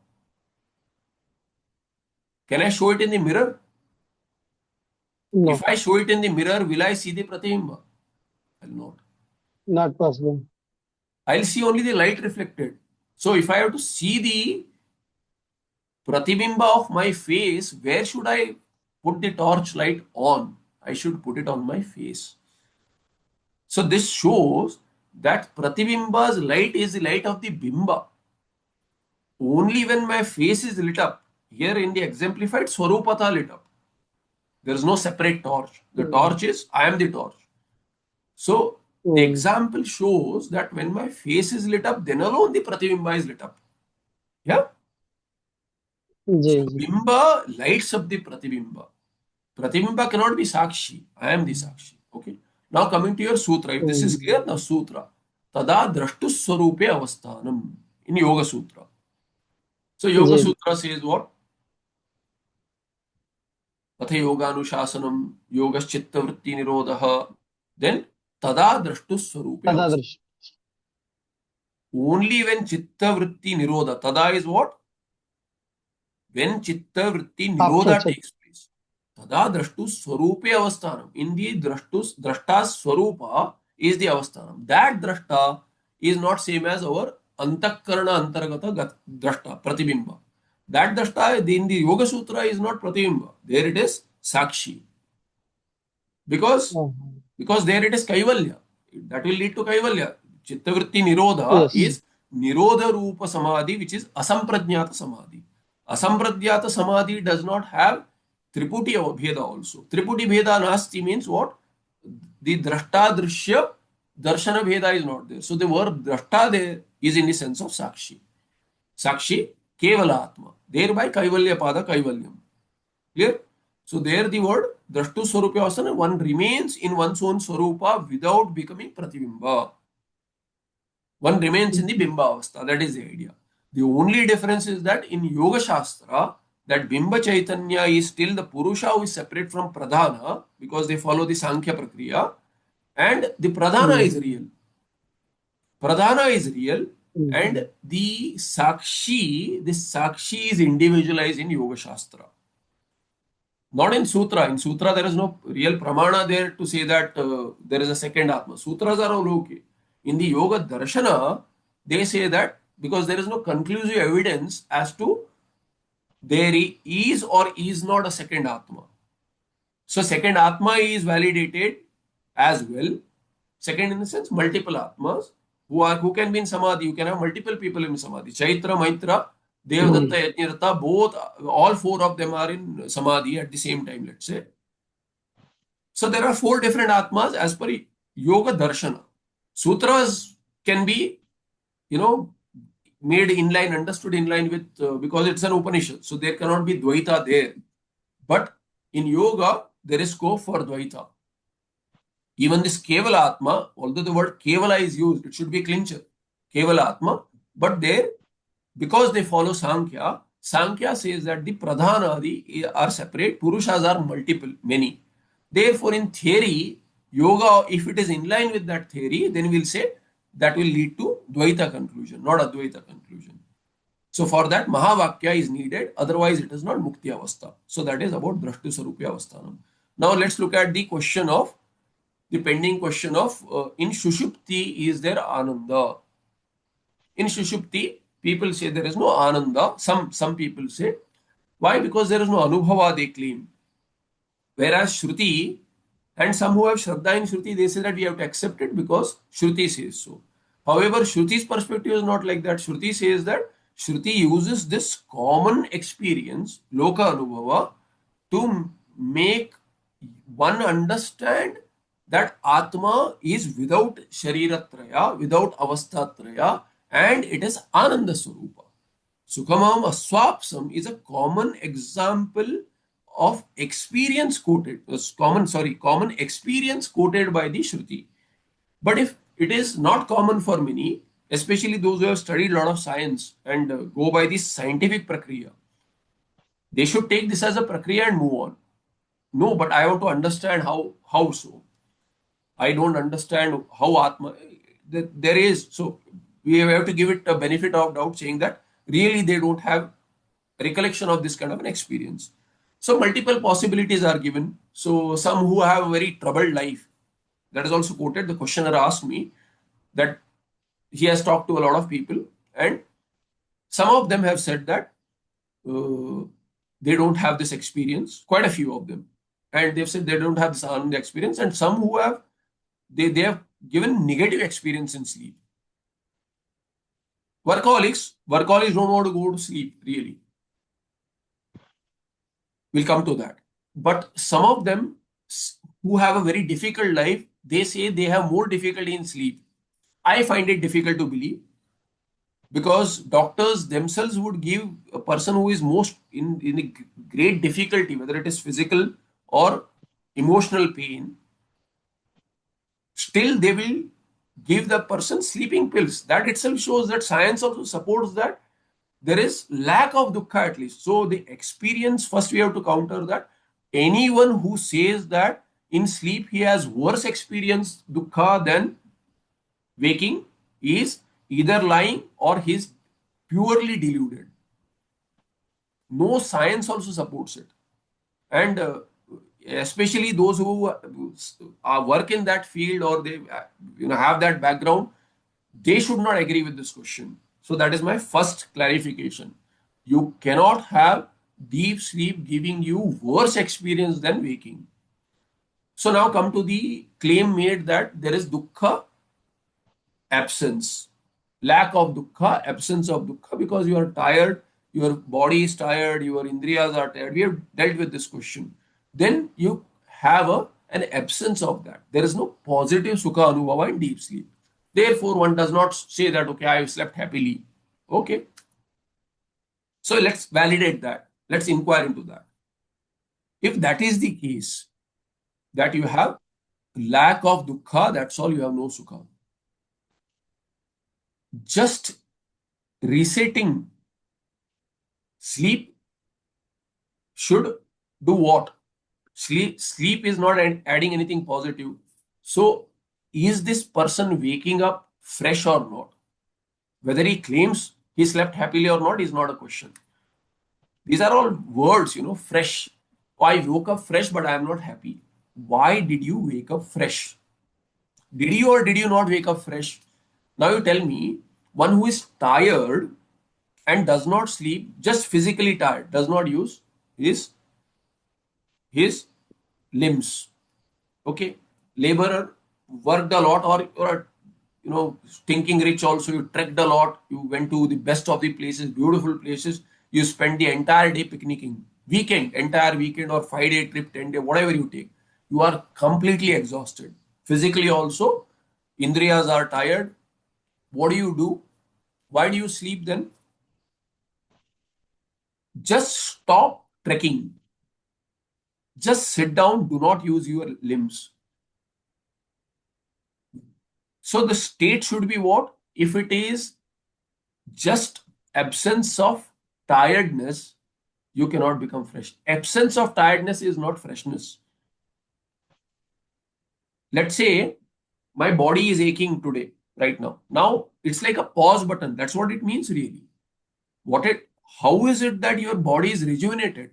Can I show it in the mirror? If No, I show it in the mirror, will I see the Pratibimba? I will not. not possible. I'll see only the light reflected. So if I have to see the Pratibimba of my face, where should I put the torch light on? I should put it on my face. So this shows that Pratibimba's light is the light of the Bimba. Only when my face is lit up, here in the exemplified Swarupata lit up. There is no separate torch. The Mm. torch is, I am the torch. So the Mm. example shows that when my face is lit up, then alone the Pratibimba is lit up. Yeah. जी, So जी. Bimba lights up the Pratibimba. Pratibimba cannot be Sakshi. I am the Sakshi. Okay. Now coming to your Sutra. If this is Mm. clear, now Sutra. tada drashtu swarupe avasthanam in Yoga Sutra. So Yoga जी Sutra says what? Atha yoganuशासनम yogaschitta vritti nirodha. Then tada drashtu swarupe avasthanam. तदादृश Only when chitta vritti nirodha. Tada is what? When chitta vritti अच्छा nirodha अच्छा takes place. Tada drashtu swarupe avasthanam. In the drashta's swarupa is the avasthanam. That drashta is not same as our antakarana antaragata drashta, pratibimba. That drashta in the Yoga Sutra is not pratibimba. There it is sakshi. Because because there it is kaivalya. That will lead to kaivalya. Chittavritti nirodha yes is nirodha rupa samadhi, which is asamprajnata samadhi. Asamprajnata samadhi does not have triputi bheda also. Triputi bheda nasti means what? The drashta drishya darshana bheda is not there. So the word drashta there is in the sense of sakshi. Sakshi kevala atma. Thereby kaivalya pada kaivalyam. Clear? So there the word drashtu swarupavastana, one remains in one's own swarupa without becoming pratibimba. One remains in the bimba avastha. That is the idea. The only difference is that in Yoga Shastra, that Bimba Chaitanya is still the Purusha who is separate from Pradhana because they follow the Sankhya Prakriya, and the Pradhana is real. Pradhana is real, and this Sakshi is individualized in Yoga Shastra. Not in Sutra. In Sutra, there is no real pramana there to say that there is a second Atma. Sutras are all okay. In the Yoga Darshana, they say that because there is no conclusive evidence as to there is or is not a second Atma. So, second Atma is validated as well. Second, in the sense, multiple Atmas who can be in Samadhi. You can have multiple people in Samadhi. Chaitra, Maitra, Devadatta, Yajnarata, both, all four of them are in Samadhi at the same time, let's say. So there are four different Atmas as per Yoga Darshana. Sutras can be, made in line, understood in line with, because it's an Upanishad. So there cannot be Dvaita there. But in Yoga, there is scope for Dvaita. Even this Kevala Atma, although the word Kevala is used, it should be clincher. Kevala Atma. But there, because they follow Sankhya, Sankhya says that the Pradhanadi are separate, Purushas are multiple, many. Therefore, in theory, yoga, if it is in line with that theory, then we'll say that will lead to Dvaita conclusion, not Advaita conclusion. So for that, Mahavakya is needed, otherwise it is not Mukti Avastha. So that is about Drashtu Sarupya Avasthanam. Now let's look at the question of, the pending question of, in Shushupti, is there Ananda? In Shushupti, people say there is no Ananda. Some people say. Why? Because there is no Anubhava, they claim. Whereas Shruti, and some who have Shraddha in Shruti, they say that we have to accept it because Shruti says so. However, Shruti's perspective is not like that. Shruti says that Shruti uses this common experience, Loka Anubhava, to make one understand that Atma is without Shariratraya, without Avastatraya, and it is Ananda Swarupa. Sukhamam Aswapsam is a common example of experience quoted, common experience quoted by the Shruti. But if it is not common for many, especially those who have studied a lot of science and go by this scientific prakriya, they should take this as a prakriya and move on. No, but I want to understand how so. I don't understand how Atma. There is, so we have to give it a benefit of doubt, saying that really they don't have recollection of this kind of an experience. So multiple possibilities are given. So some who have a very troubled life, that is also quoted. The questioner asked me that he has talked to a lot of people, and some of them have said that uh, they don't have this experience. Quite a few of them, and they've said they don't have this Ananda experience, and some who have they have given negative experience in sleep. Workaholics don't want to go to sleep really. We'll come to that. But some of them who have a very difficult life, they say they have more difficulty in sleep. I find it difficult to believe because doctors themselves would give a person who is most in a great difficulty, whether it is physical or emotional pain, still they will give the person sleeping pills. That itself shows that science also supports that there is lack of dukkha at least. So the experience, first we have to counter that. Anyone who says that in sleep he has worse experience dukkha than waking is either lying or he's purely deluded. No science also supports it. And especially those who work in that field or they have that background, they should not agree with this question. So that is my first clarification. You cannot have deep sleep giving you worse experience than waking. So now come to the claim made that there is dukkha absence, lack of dukkha, absence of dukkha, because you are tired, your body is tired, your indriyas are tired. We have dealt with this question. Then you have an absence of that. There is no positive sukha anubhava in deep sleep. Therefore, one does not say that, okay, I have slept happily. Okay. So let's validate that. Let's inquire into that. If that is the case, that you have lack of dukkha, that's all, you have no sukha. Just resetting sleep should do what? Sleep is not adding anything positive. So is this person waking up fresh or not? Whether he claims he slept happily or not is not a question. These are all words, fresh. Oh, I woke up fresh, but I am not happy. Why did you wake up fresh? Did you or did you not wake up fresh? Now you tell me, one who is tired and does not sleep, just physically tired, does not use his limbs. Okay, laborer worked a lot, or thinking rich also, you trekked a lot, you went to the best of the places, beautiful places, you spend the entire day picnicking, entire weekend, or 5-day trip, 10-day, whatever you take, you are completely exhausted. Physically also, indriyas are tired. What do? Why do you sleep then? Just stop trekking. Just sit down, do not use your limbs. So the state should be what? If it is just absence of tiredness, you cannot become fresh. Absence of tiredness is not freshness. Let's say my body is aching today, right now. Now it's like a pause button. That's what it means, really. How is it that your body is rejuvenated?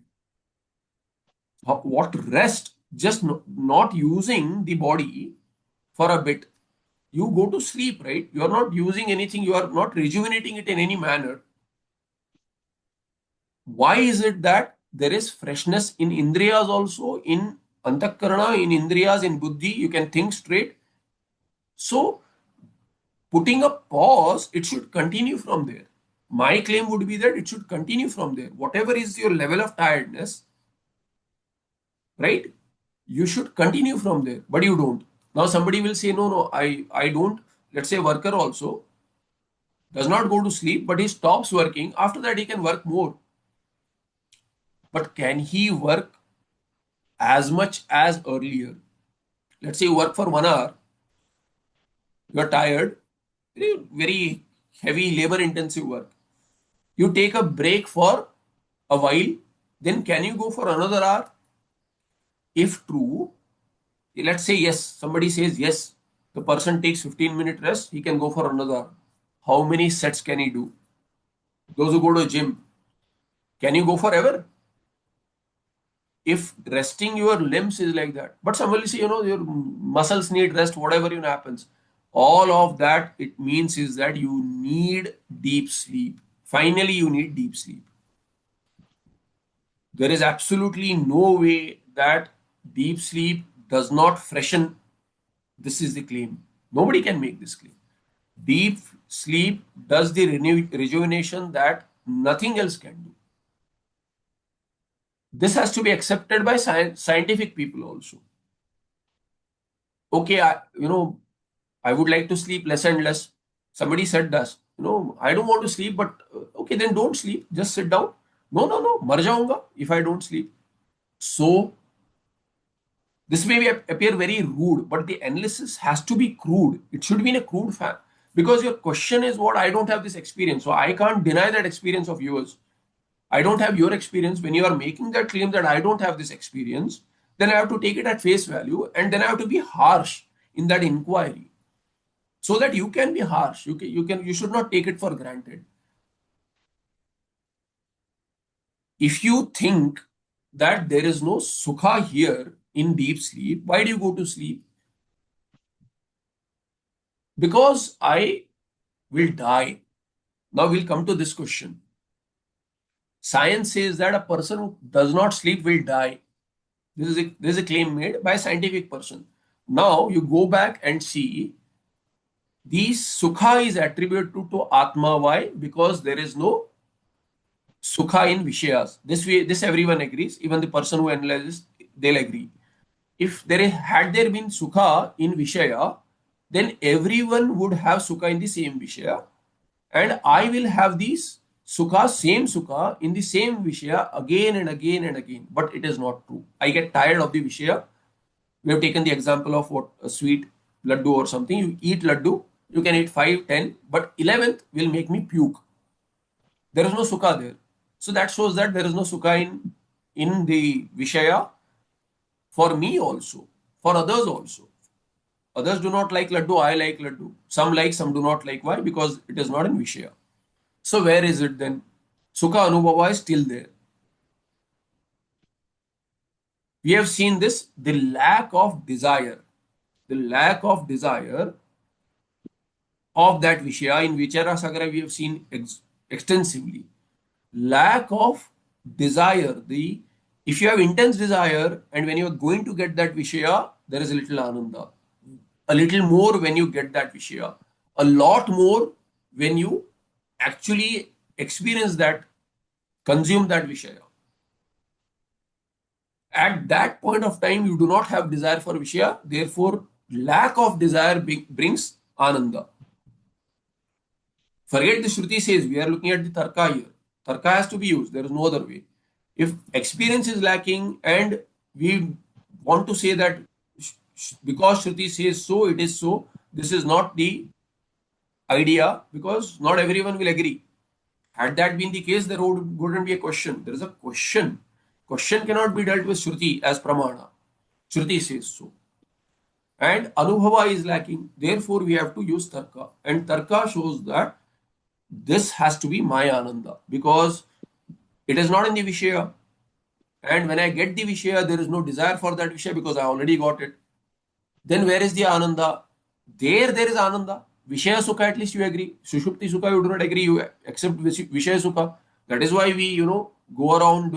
What rest? Just not using the body for a bit. You go to sleep, right? You are not using anything. You are not rejuvenating it in any manner. Why is it that there is freshness in indriyas also, in antakarana, in indriyas, in buddhi? You can think straight. So, putting a pause, it should continue from there. My claim would be that it should continue from there. Whatever is your level of tiredness, right? You should continue from there, but you don't. Now, somebody will say, no, I don't. Let's say worker also does not go to sleep, but he stops working. After that, he can work more. But can he work as much as earlier? Let's say you work for 1 hour, you're tired, very heavy labor intensive work. You take a break for a while, then can you go for another hour? If true, let's say yes, somebody says yes, the person takes 15-minute rest, he can go for another hour. How many sets can he do? Those who go to gym, can you go forever? If resting your limbs is like that, but somebody say, your muscles need rest, whatever happens, all of that it means is that you need deep sleep. Finally, you need deep sleep. There is absolutely no way that deep sleep does not freshen. This is the claim. Nobody can make this claim. Deep sleep does the rejuvenation that nothing else can do. This has to be accepted by scientific people also. Okay, I would like to sleep less and less. Somebody said that, I don't want to sleep, but okay, then don't sleep. Just sit down. No, no, no, mar jaunga if I don't sleep. So This may appear very rude, but the analysis has to be crude. It should be in a crude fashion. Because your question is what? I don't have this experience. So I can't deny that experience of yours. I don't have your experience. When you are making that claim that I don't have this experience, then I have to take it at face value, and then I have to be harsh in that inquiry so that you can be harsh. You should not take it for granted. If you think that there is no sukha here in deep sleep, why do you go to sleep? Because I will die. Now we'll come to this question. Science says that a person who does not sleep will die. This is a claim made by a scientific person. Now you go back and see the sukha is attributed to Atma. Why? Because there is no sukha in Vishayas. This everyone agrees. Even the person who analyzes, they'll agree. If had there been sukha in Vishaya, then everyone would have sukha in the same Vishaya, and I will have these same sukha in the same Vishaya again and again and again. But it is not true. I get tired of the Vishaya. We have taken the example of what a sweet laddu or something. You eat laddu, you can eat 5, 10, but 11th will make me puke. There is no sukha there. So that shows that there is no sukha in the Vishaya for me also, for others also. Others do not like laddu, I like laddu. Some like, some do not like. Why? Because it is not in Vishaya. So where is it then? Sukha Anubhava is still there. We have seen this, the lack of desire. The lack of desire of that Vishaya in Vichara Sagara we have seen extensively. Lack of desire. If you have intense desire and when you are going to get that Vishaya, there is a little Ananda. A little more when you get that Vishaya. A lot more when you actually experience that, consume that Vishaya. At that point of time, you do not have desire for Vishaya, therefore, lack of desire brings Ananda. Forget the Shruti says, we are looking at the Tarka here. Tarka has to be used, there is no other way. If experience is lacking and we want to say that because Shruti says so, it is so, this is not the idea because not everyone will agree. Had that been the case, there wouldn't be a question. There is a question. Question cannot be dealt with Shruti as Pramana. Shruti says so. And Anubhava is lacking. Therefore, we have to use Tarka. And Tarka shows that this has to be my Ananda because it is not in the Vishaya. And when I get the Vishaya, there is no desire for that Vishaya because I already got it. Then where is the Ananda? There is Ananda. Vishaya Sukha, at least you agree. Sushupti Sukha, you do not agree. You accept Vishaya Sukha. That is why we, go around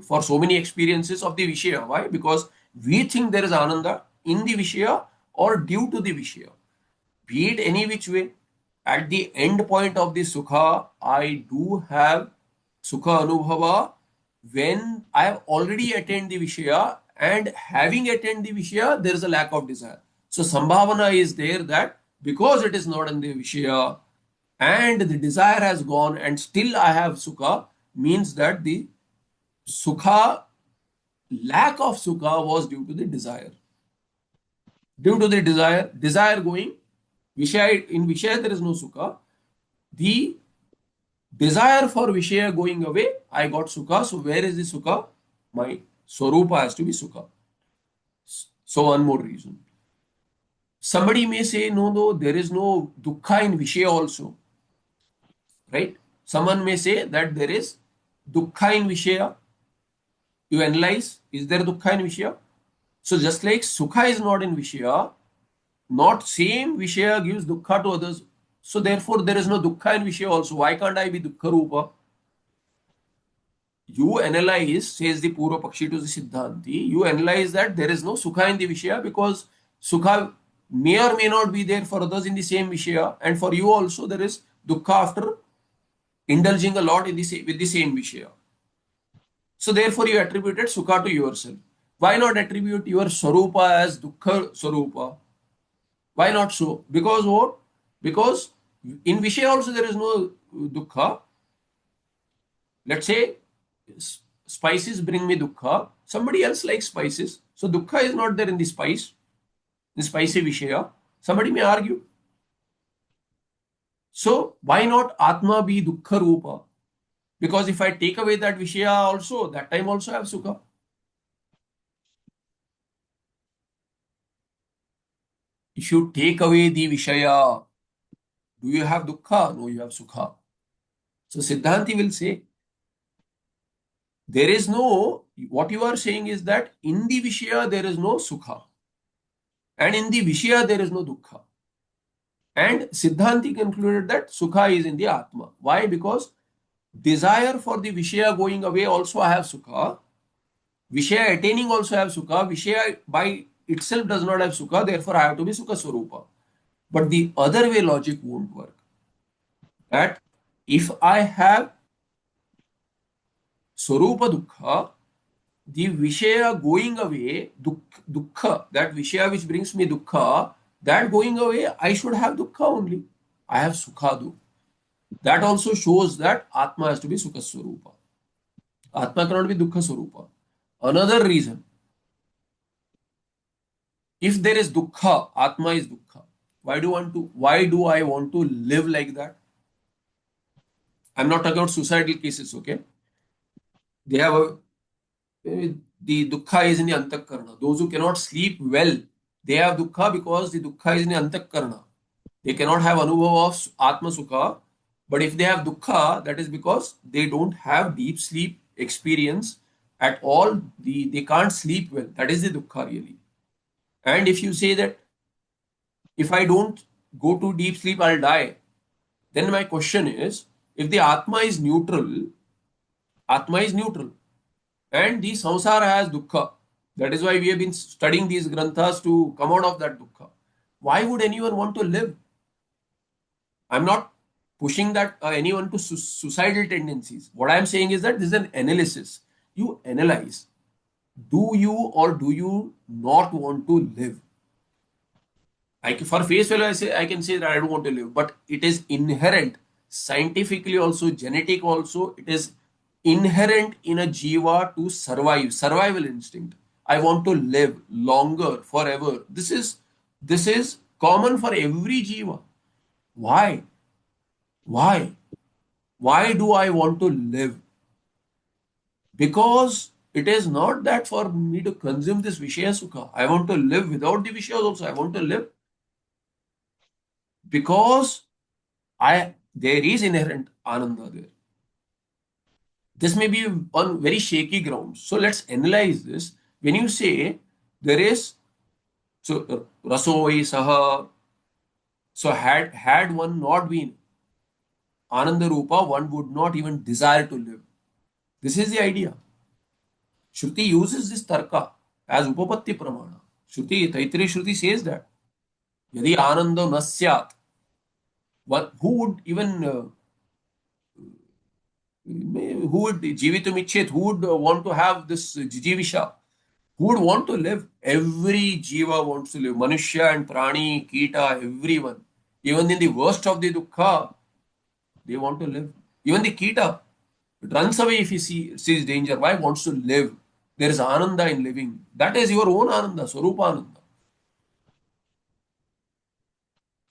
for so many experiences of the Vishaya. Why? Because we think there is Ananda in the Vishaya or due to the Vishaya. Be it any which way, at the end point of the Sukha, I do have Sukha Anubhava when I have already attained the Vishaya, and having attained the Vishaya, there is a lack of desire. So Sambhavana is there that because it is not in the Vishaya and the desire has gone and still I have Sukha, means that the Sukha, lack of Sukha was due to the desire. Due to the desire going, in Vishaya there is no Sukha. The desire for Vishaya going away, I got Sukha. So where is the Sukha? My Swarupa has to be Sukha. So one more reason. Somebody may say, no, there is no Dukkha in Vishaya also. Right? Someone may say that there is Dukkha in Vishaya. You analyze, is there Dukkha in Vishaya? So just like Sukha is not in Vishaya, not same Vishaya gives Dukkha to others. So therefore there is no Dukkha in Vishaya also. Why can't I be Dukkha Rupa? You analyze, says the Purva Pakshi to the Siddhanti, you analyze that there is no Sukha in the Vishaya because Sukha may or may not be there for others in the same Vishaya, and for you also there is Dukkha after indulging a lot with the same Vishaya. So therefore you attributed Sukha to yourself. Why not attribute your Swarupa as Dukkha Swarupa? Why not so? Because what? Because in Vishaya also there is no Dukkha. Let's say spices bring me dukkha, somebody else likes spices. So dukkha is not there in the spice, the spicy vishaya. Somebody may argue. So why not Atma be dukkha rupa? Because if I take away that vishaya also, that time also I have sukha. If you take away the vishaya, do you have dukkha? No, you have sukha. So Siddhanti will say, there is no, what you are saying is that in the vishaya there is no sukha. And in the vishaya there is no dukkha. And Siddhanti concluded that sukha is in the Atma. Why? Because desire for the vishaya going away also I have sukha. Vishaya attaining also I have sukha. Vishaya by itself does not have sukha. Therefore, I have to be sukha swarupa. But the other way logic won't work. That if I have swarupa dukkha, the vishaya going away, dukkha, that vishaya which brings me dukkha, that going away, I should have dukkha only. I have sukha do. That also shows that Atma has to be Sukha Swarupa. Atma cannot be Dukkha Swarupa. Another reason, if there is Dukkha, Atma is Dukkha. Why do I want to live like that? I'm not talking about suicidal cases, okay? They have the Dukkha is in the Antakarna. Those who cannot sleep well, they have Dukkha because the Dukkha is in the Antakarna. They cannot have Anubhava of Atma Sukha. But if they have dukkha, that is because they don't have deep sleep experience at all. They can't sleep well. That is the dukkha really. And if you say that if I don't go to deep sleep, I'll die, then my question is, if the Atma is neutral, and the samsara has dukkha. That is why we have been studying these granthas to come out of that dukkha. Why would anyone want to live? I'm not pushing that anyone to suicidal tendencies. What I'm saying is that this is an analysis. You analyze. Do you or do you not want to live? For face value, I can say that I don't want to live, but it is inherent, scientifically also, genetic also, it is inherent in a jiva to survive, survival instinct. I want to live longer, forever. This is common for every jiva. Why? Why? Why do I want to live? Because it is not that for me to consume this Vishaya Sukha. I want to live without the Vishayas also. I want to live because there is inherent Ananda there. This may be on very shaky grounds. So let's analyze this. When you say there is, so Rasoi Saha, so had one not been Ananda Rupa, one would not even desire to live. This is the idea. Shruti uses this tarka as upapatti pramana. Taittiriya Shruti says that yadi ananda nasyat, who would even who would jivitum ichet, who would want to have this jivisha, who would want to live? Every jiva wants to live. Manushya and prani, kita, everyone. Even in the worst of the dukkha, they want to live. Even the kita, it runs away if he sees danger. Why? Wants to live. There is ananda in living. That is your own ananda, swarupa ananda.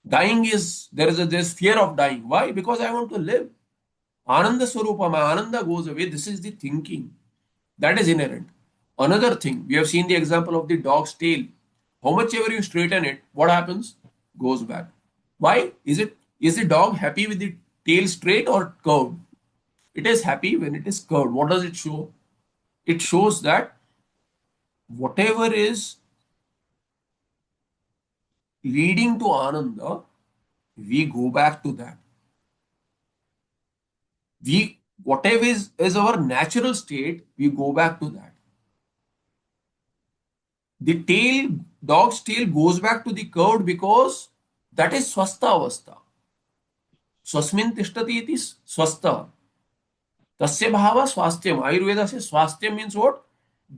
Dying is, there's fear of dying. Why? Because I want to live. Ananda Swarupa, my Ananda goes away. This is the thinking. That is inherent. Another thing, we have seen the example of the dog's tail. How much ever you straighten it, what happens? Goes back. Why? Is the dog happy with the tail straight or curved? It is happy when it is curved. What does it show? It shows that whatever is leading to Ananda, we go back to that. Whatever is our natural state, we go back to that. The dog's tail goes back to the curved because that is swastha avastha. Swasmin tishtati iti swastha. Tasya bhava swastham. Ayurveda says swastham means what?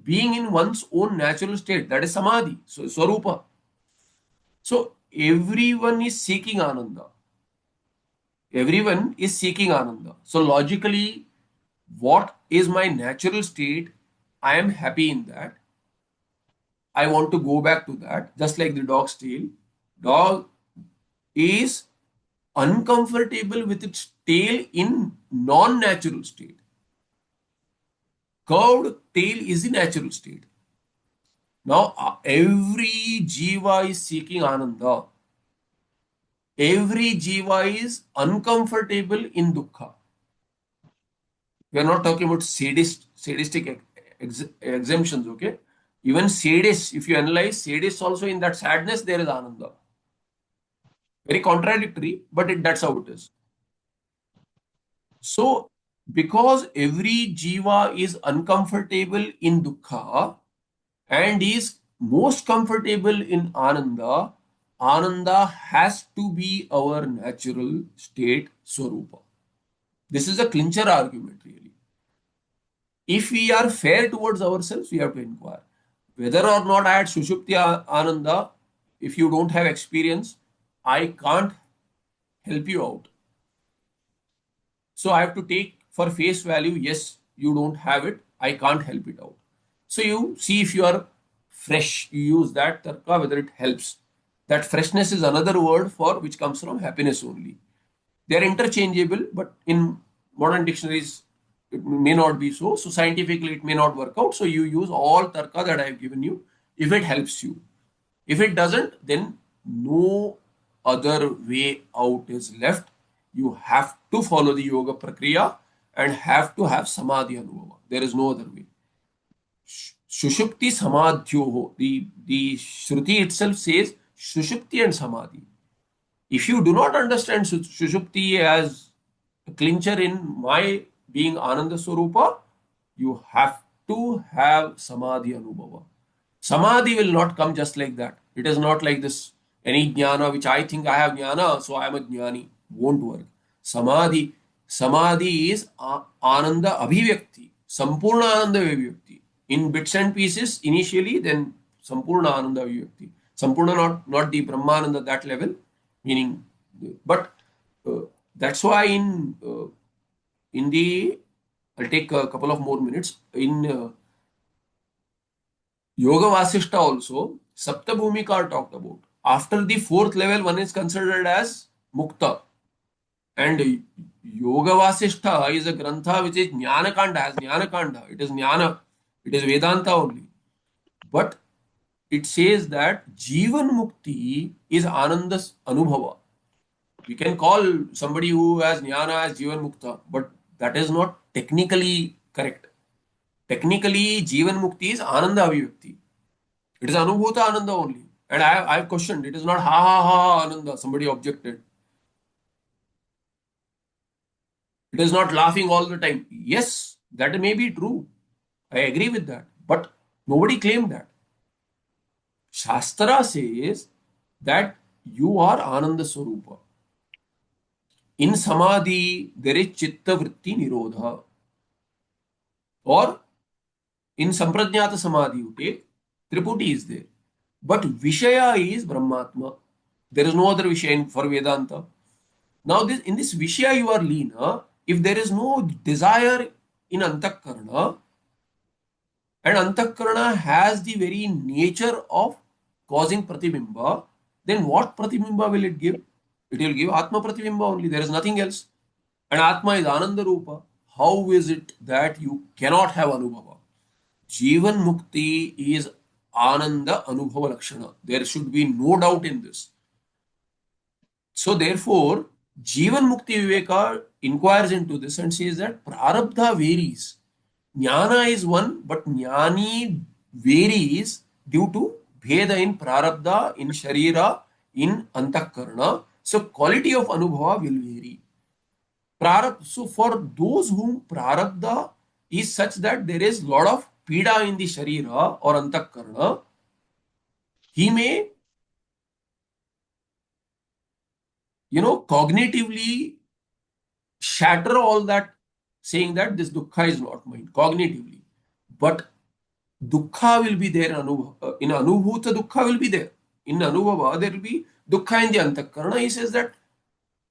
Being in one's own natural state. That is samadhi, so swarupa. So everyone is seeking ananda. Everyone is seeking ananda. So logically, what is my natural state? I am happy in that. I want to go back to that, just like the dog's tail. Dog is uncomfortable with its tail in non-natural state. Curved tail is the natural state. Now, every jiva is seeking ananda. Every jiva is uncomfortable in dukkha. We are not talking about sadistic exemptions, okay? Even sadists, if you analyze sadists also, in that sadness there is ananda. Very contradictory, but that's how it is. So, because every jiva is uncomfortable in dukkha and is most comfortable in ananda, ananda has to be our natural state swarupa. This is a clincher argument, really. If we are fair towards ourselves, we have to inquire. Whether or not I had Sushupti Ananda, if you don't have experience, I can't help you out. So I have to take for face value, yes, you don't have it, I can't help it out. So you see if you are fresh, you use that tarka, whether it helps. That freshness is another word for which comes from happiness only. They are interchangeable, but in modern dictionaries, it may not be so. So scientifically, it may not work out. So you use all tarka that I have given you if it helps you. If it doesn't, then no other way out is left. You have to follow the yoga prakriya and have to have samadhi anubhava. There is no other way. Shushupti samadhyoho. The Shruti itself says Shushupti and samadhi. If you do not understand Sushupti as a clincher in my being Ananda Swarupa, you have to have Samadhi Anubhava. Samadhi will not come just like that. It is not like this, any jnana which I think I have jnana, so I am a jnani. Won't work. Samadhi is Ananda Abhivyakti, Sampurna Ananda Abhivyakti. In bits and pieces initially, then Sampurna Ananda Abhivyakti. Sampurna, not the Brahmananda, that level, meaning, but that's why in the, I'll take a couple of more minutes. In Yoga Vasishta also, Sapta Bhumika are talked about. After the fourth level, one is considered as Mukta. And Yoga Vasishta is a grantha which is Jnana Kanda, has Jnana Kanda. It is Jnana, it is Vedanta only. But it says that Jivan Mukti is Anandas Anubhava. We can call somebody who has Jnana as Jivan Mukta, but that is not technically correct. Technically, Jivan Mukti is Ananda Abhivyakti. It is Anubhuta Ananda only. And I've questioned, it is not ha ha ha Ananda, somebody objected. It is not laughing all the time. Yes, that may be true. I agree with that. But nobody claimed that. Shastra says that you are Ananda Swarupa. In Samadhi, there is Chitta Vritti Nirodha. Or in Samprajnata Samadhi, you take, Triputi is there. But Vishaya is Brahmatma. There is no other Vishaya for Vedanta. Now, in this Vishaya you are Leena, if there is no desire in Antakarana, and Antakarana has the very nature of causing Pratibimba, then what Pratibimba will it give? It will give Atma Pratibimba only. There is nothing else. And Atma is Ananda Rupa. How is it that you cannot have Anubhava? Jivan Mukti is Ananda Anubhava Lakshana. There should be no doubt in this. So therefore, Jivan Mukti Viveka inquires into this and says that Prarabdha varies. Jnana is one, but Jnani varies due to Bheda in Prarabdha, in Sharira, in Antakarana. So quality of Anubhava will vary. So for those whom Prarabdha is such that there is lot of Pida in the Sharira or Antakarana, he may, cognitively shatter all that, saying that this dukkha is not mine, cognitively. But dukkha will be there in Anubhuta, dukkha will be there. In Anubhava, there will be dukkha in the Antakarana. He says that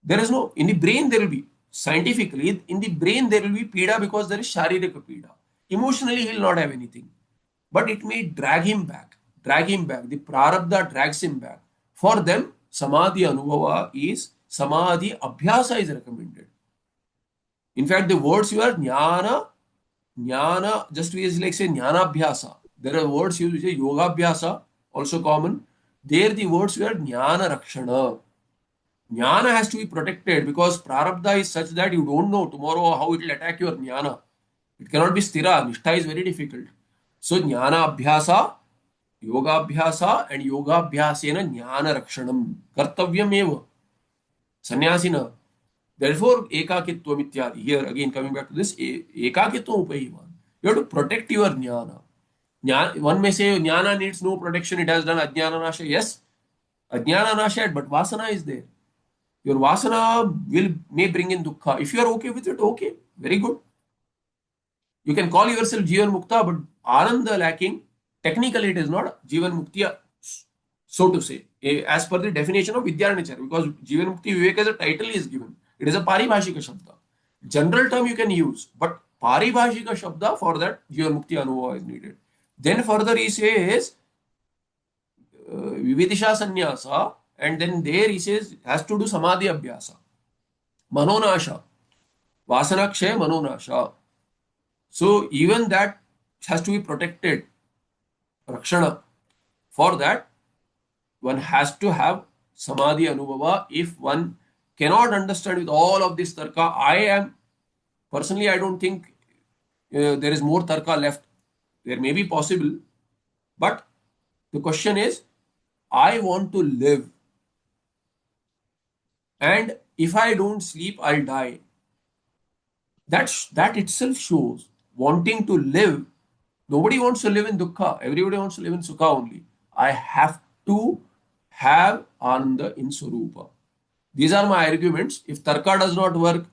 there is no, in the brain there will be. scientifically, in the brain there will be pida because there is sharirika pida. Emotionally, he will not have anything. But it may drag him back, drag him back. The prarabdha drags him back. For them, samadhi anubhava is samadhi abhyasa is recommended. In fact, the words you are jnana, jnana, just as like say jnana abhyasa. There are words used, say yoga abhyasa, also common. There the words were jnana rakshana. Jnana has to be protected because prarabdha is such that you don't know tomorrow how it will attack your jnana. It cannot be stira. Nishtha is very difficult. So jnana abhyasa, yoga abhyasa and yoga abhyasena jnana rakshanam kartavyam eva sannyasina. Therefore, ekakitvam ityadi. Here again coming back to this, ekakitvam upayivan. You have to protect your jnana. One may say jnana needs no protection. It has done ajnana nasha. Yes, ajnana nasha, but vasana is there. Your vasana may bring in dukkha. If you are okay with it, okay, very good. You can call yourself Jivan Mukta, but Ananda lacking, technically it is not Jivan Mukti, so to say, as per the definition of Vidyaranyachar, because Jivan Mukti Vivek as a title is given. It is a Paribhashika Shabda. General term you can use, but Paribhashika Shabda for that Jivan Mukti Anubhava is needed. Then further he says Vividisha Sannyasa, and then there he says has to do Samadhi Abhyasa. Manonasha. Vasana Kshay Manonasha. So even that has to be protected. Rakshana. For that, one has to have Samadhi Anubhava. If one cannot understand with all of this tarka, personally, I don't think there is more tarka left. There may be possible, but the question is, I want to live. And if I don't sleep, I'll die. That itself shows wanting to live. Nobody wants to live in dukkha. Everybody wants to live in sukha only. I have to have ananda in swarupa. These are my arguments. If tarka does not work,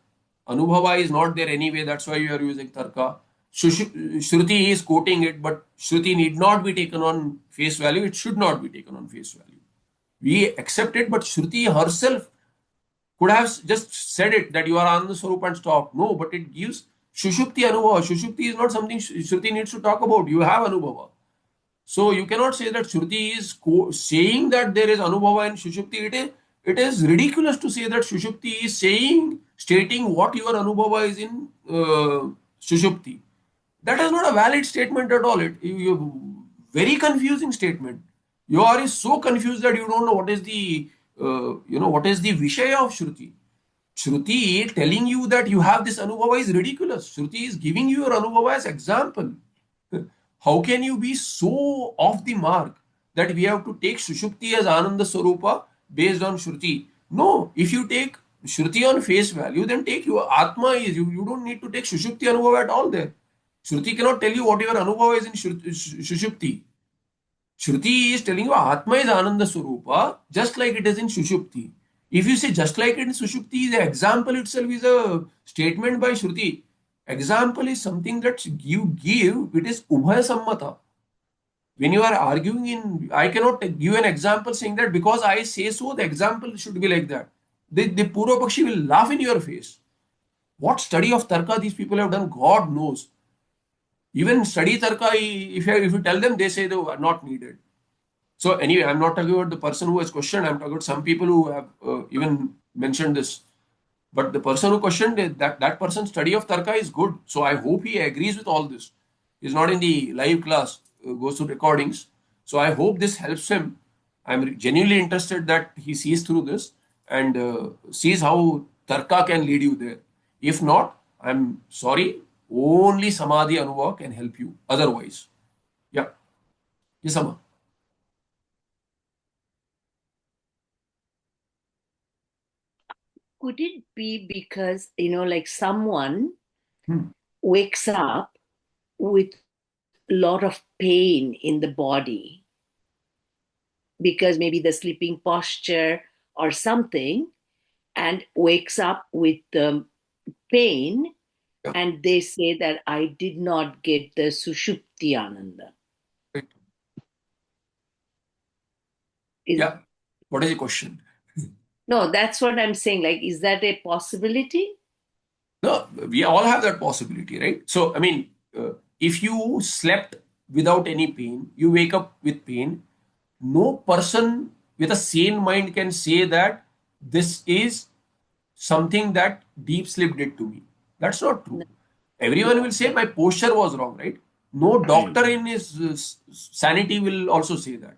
anubhava is not there anyway. That's why you are using tarka. Shruti is quoting it, but Shruti need not be taken on face value. It should not be taken on face value. We accept it, but Shruti herself could have just said it that you are Ananda Swarup and stop. No, but it gives Shushupti Anubhava. Shushupti is not something Shruti needs to talk about. You have Anubhava. So you cannot say that Shruti is saying that there is Anubhava in Shushupti. It is ridiculous to say that Shushupti is stating what your Anubhava is in Shushupti. That is not a valid statement at all. Very confusing statement. You are so confused that you don't know what is the what is the Vishaya of Shruti. Shruti telling you that you have this Anubhava is ridiculous. Shruti is giving you your Anubhava as example. How can you be so off the mark that we have to take Sushupti as Ananda Swarupa based on Shruti? No, if you take Shruti on face value, then take your Atma is. You don't need to take Sushupti Anubhava at all there. Shruti cannot tell you what your Anubhava is in Sushupti. Shruti is telling you Atma is Ananda Swarupa, just like it is in Sushupti. If you say just like it in Sushupti, the example itself is a statement by Shruti. Example is something that you give, it is Ubhaya Sammata. When you are arguing I cannot give an example saying that because I say so, the example should be like that. The Purva Pakshi will laugh in your face. What study of Tarka these people have done, God knows. Even study Tarka, if you tell them, they say they are not needed. So anyway, I'm not talking about the person who has questioned. I'm talking about some people who have even mentioned this. But the person who questioned it, that person's study of Tarka is good. So I hope he agrees with all this. He's not in the live class, goes to recordings. So I hope this helps him. I'm genuinely interested that he sees through this and sees how Tarka can lead you there. If not, I'm sorry, only Samadhi Anubhava can help you. Otherwise, yeah. Yes, Amma. Could it be because, like someone Hmm. wakes up with a lot of pain in the body because maybe the sleeping posture or something, and wakes up with pain, Yeah. and they say that I did not get the Sushupti Ananda. Right. Is, Yeah. What is the question? no, that's what I'm saying. Like, is that a possibility? No, we all have that possibility, right? So, I mean, if you slept without any pain, you wake up with pain, no person with a sane mind can say that this is something that deep sleep did to me. That's not true. No. Everyone will say my posture was wrong, right? No doctor in his sanity will also say that.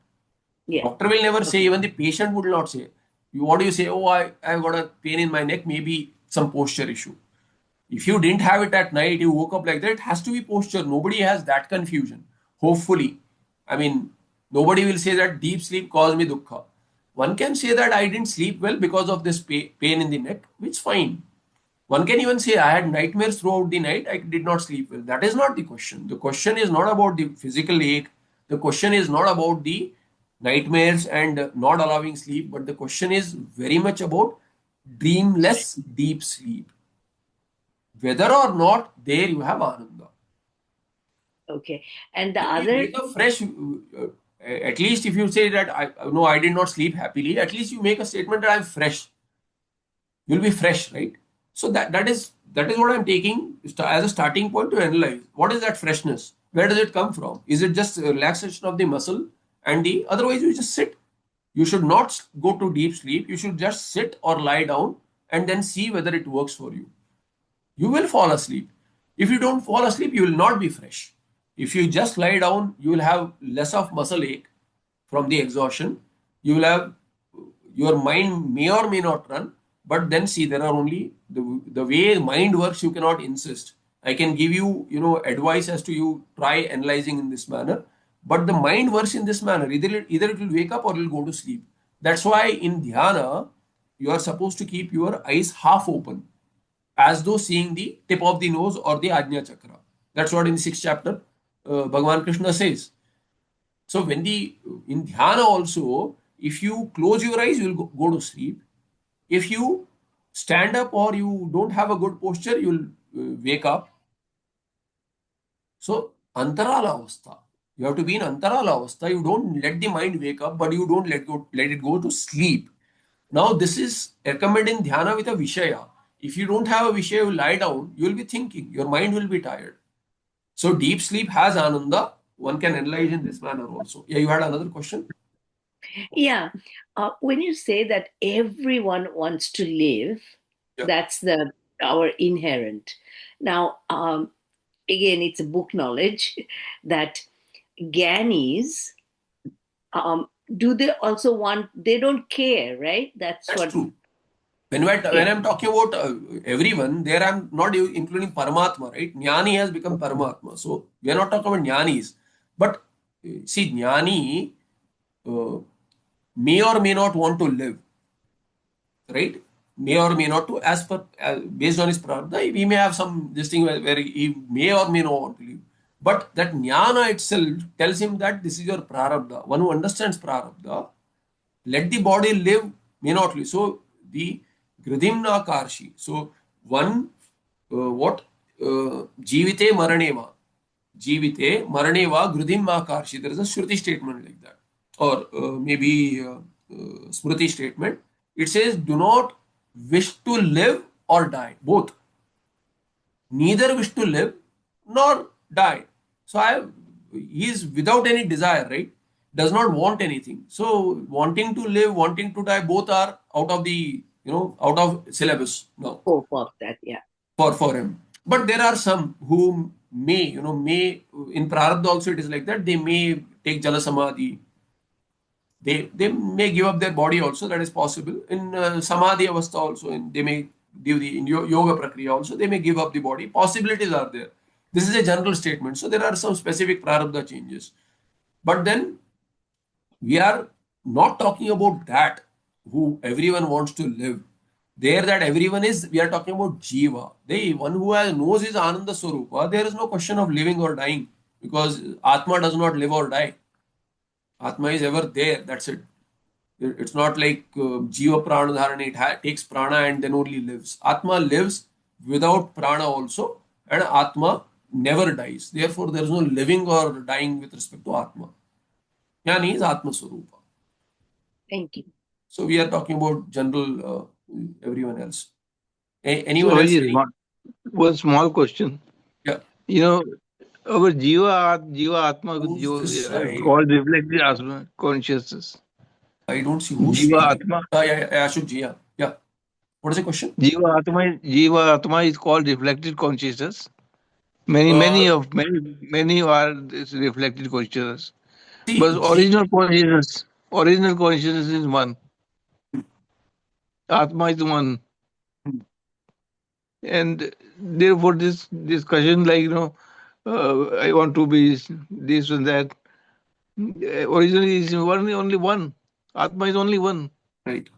Yeah. Doctor will never say, Okay. even the patient would not say. What do you say? Oh, I've got a pain in my neck, maybe some posture issue. If you didn't have it at night, you woke up like that, it has to be posture. Nobody has that confusion. Hopefully. I mean, nobody will say that deep sleep caused me dukkha. One can say that I didn't sleep well because of this pain in the neck, which is fine. One can even say I had nightmares throughout the night, I did not sleep well. That is not the question. The question is not about the physical ache. The question is not about the nightmares and not allowing sleep, but the question is very much about dreamless deep sleep. Whether or not there you have ananda. Okay. And the When you other, wake up fresh, at least if you say that I did not sleep happily, at least you make a statement that I'm fresh. You'll be fresh, right? So that is what I'm taking as a starting point to analyze. What is that freshness? Where does it come from? Is it just a relaxation of the muscle and the otherwise you just sit? You should not go to deep sleep. You should just sit or lie down and then see whether it works for you. You will fall asleep. If you don't fall asleep, you will not be fresh. If you just lie down, you will have less of muscle ache from the exhaustion. You will have your mind may or may not run, but then see there are only the way mind works. You cannot insist. I can give you advice as to you try analyzing in this manner, but the mind works in this manner. Either it will wake up or it will go to sleep. That's why in dhyana you are supposed to keep your eyes half open as though seeing the tip of the nose or the Ajna Chakra. That's what in the sixth chapter Bhagavan Krishna says. So when in dhyana also, if you close your eyes, you will go to sleep. If you stand up or you don't have a good posture, you will wake up. So antarala avastha. You have to be in antarala avastha. You don't let the mind wake up, but you don't let it go to sleep. Now, this is recommended in dhyana with a vishaya. If you don't have a vishaya, you lie down, you will be thinking, your mind will be tired. So, deep sleep has ananda. One can analyze in this manner also. Yeah, you had another question? yeah, when you say that everyone wants to live, Yeah, that's the our inherent. Now, again, it's a book knowledge that Gyanis, do they also want? They don't care, right? That's that's what. true. When Yeah. I'm talking about everyone, there I'm not including Paramatma, right? Jnani has become Paramatma. So, we are not talking about Jnanis. But see, Jnani uh, may or may not want to live, right? May or may not to, as per based on his prarabdha, he may have some this thing where he may or may not want to live. But that jnana itself tells him that this is your prarabdha. One who understands prarabdha, let the body live, may not live. So the gridhimna karshi. So one what jivite maraneva. Jivite maraneva gridhimna karshi. There is a shruti statement like that, or maybe smriti statement. It says, do not wish to live or die, both. Neither wish to live nor die. So he is without any desire, right? Does not want anything. So wanting to live, wanting to die, both are out of the out of syllabus now Hope of that. Yeah. for him. But there are some who may in Prarabdha also it is like that. They may take Jala Samadhi. They may give up their body also. That is possible in Samadhi Avastha also. And they may give the in yoga prakriya also. They may give up the body. Possibilities are there. This is a general statement. So there are some specific Prarabdha changes. But then we are not talking about that who everyone wants to live. There that everyone is, we are talking about Jiva. The one who knows his Ananda Swarupa, there is no question of living or dying because Atma does not live or die. Atma is ever there. That's it. It's not like Jiva Prana Dharana, it takes prana and then only lives. Atma lives without prana also, and Atma never dies. Therefore, there is no living or dying with respect to Atma. Yani is Atma Swarupa. Thank you. So we are talking about general everyone else. So Anyone else? is one. One small question. Yeah. You know, our Jiva Atma, Who's this side? called reflected Atma consciousness. I don't see who's Jiva speaking. Atma. Yeah, Ashok ji. Yeah. What is the question? Jiva Atma is called reflected consciousness. Uh, Many are this reflected consciousness. see, But original consciousness is one. Atma is one. And therefore this discussion like I want to be this and that originally is only one. Atma is only one. right,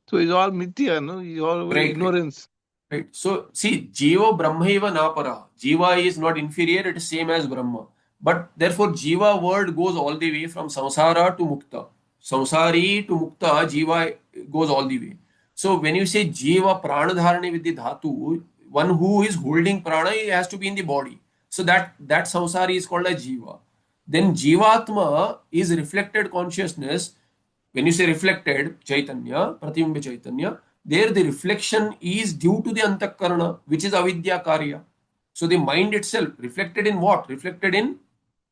So it's all mithya, no? It's all right. ignorance. Right. So see, Jiva Brahmaiva Napara. Jiva is not inferior, it is same as Brahma. But therefore, Jiva word goes all the way from samsara to mukta. Samsari to mukta, Jiva goes all the way. So when you say Jiva Pranadharani with the dhatu, one who is holding prana, he has to be in the body. So that samsari is called a Jiva. Then Jivatma is reflected consciousness. When you say reflected Chaitanya, Pratibimba Chaitanya, there the reflection is due to the Antakarana, which is Avidya Karya. So the mind itself reflected in what? Reflected in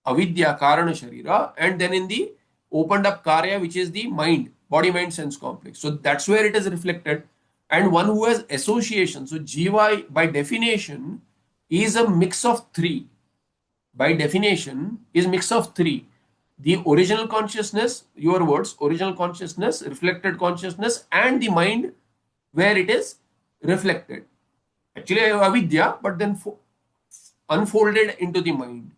Avidya Karana Sharira, and then in the opened up Karya, which is the mind, body mind sense complex. So that's where it is reflected. And one who has association. So Jiva by definition is a mix of three. By definition is mix of three: the original consciousness, your words, original consciousness, reflected consciousness, and the mind where it is reflected. Actually avidya, but then unfolded into the mind,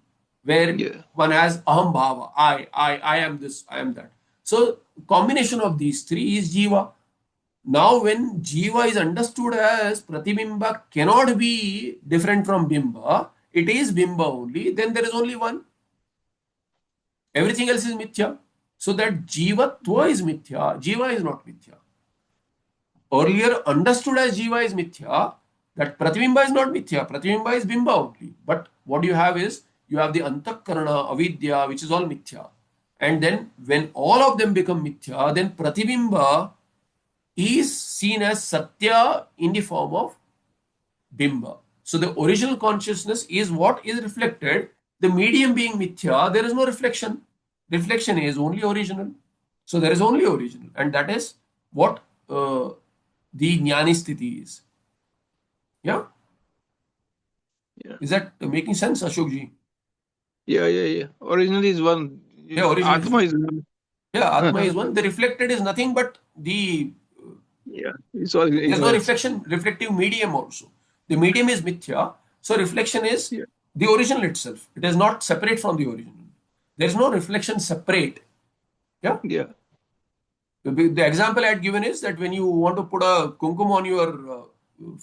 where Yeah. one has aham bhava, I am this, I am that. So combination of these three is jiva. Now when jiva is understood as pratibimba cannot be different from bimba, it is bimba only, then there is only one. Everything else is mithya. So that jivatva is mithya, jiva is not mithya. Earlier understood as jiva is mithya, that pratibimba is not mithya, pratibimba is bimba only. But what you have is, you have the antakarana, avidya, which is all mithya. And then when all of them become mithya, then pratibimba is seen as satya in the form of bimba. So the original consciousness is what is reflected. The medium being mithya, there is no reflection. Reflection is only original. So there is only original, and that is what the jnani sthiti is. Yeah, Yeah. is that making sense, Ashok ji? Yeah. Originally is one. Yeah, original Atma is is one. yeah, Atma is one. The reflected is nothing but the Yeah. It's all there's no ignorance. reflection, reflective medium also. The medium is mithya, so reflection is Yeah. the original itself. It is not separate from the original. There is no reflection separate. Yeah. Yeah. The example I had given is that when you want to put a kumkum on your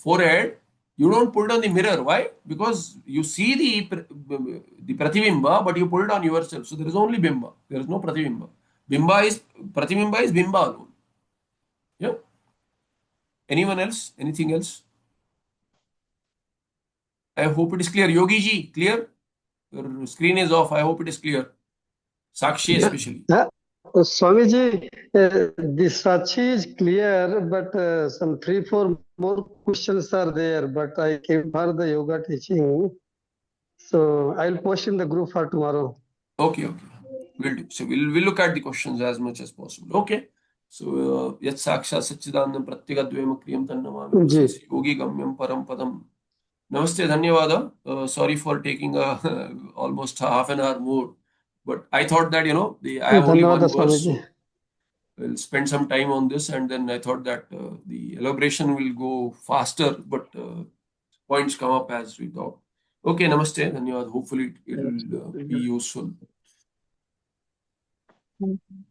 forehead, you don't put it on the mirror. Why? Because you see the pratibimba, but you put it on yourself. So there is only bimba. There is no pratibimba. Pratibimba is bimba alone. Yeah. Anyone else? Anything else? I hope it is clear. Yogi ji, clear? Your screen is off. I hope it is clear. Sakshi Yeah. especially. Swamiji, the Sachi is clear, but some 3, 4 more questions are there. But I came for the yoga teaching, so I'll post in the group for tomorrow. Okay. Will do. So we'll look at the questions as much as possible. Okay. So yat saksha satchidanandam pratyagadvema kriyam tannamami Ji. tasya yogi gamyam param padam. Namaste, dhanyawada. Sorry for taking almost half an hour more, but I thought that I have only Dhanyawada one verse, Swamiji. so we'll spend some time on this, and then I thought that the elaboration will go faster, but points come up as we talk. Okay, namaste, dhanyawada. Hopefully it will be useful.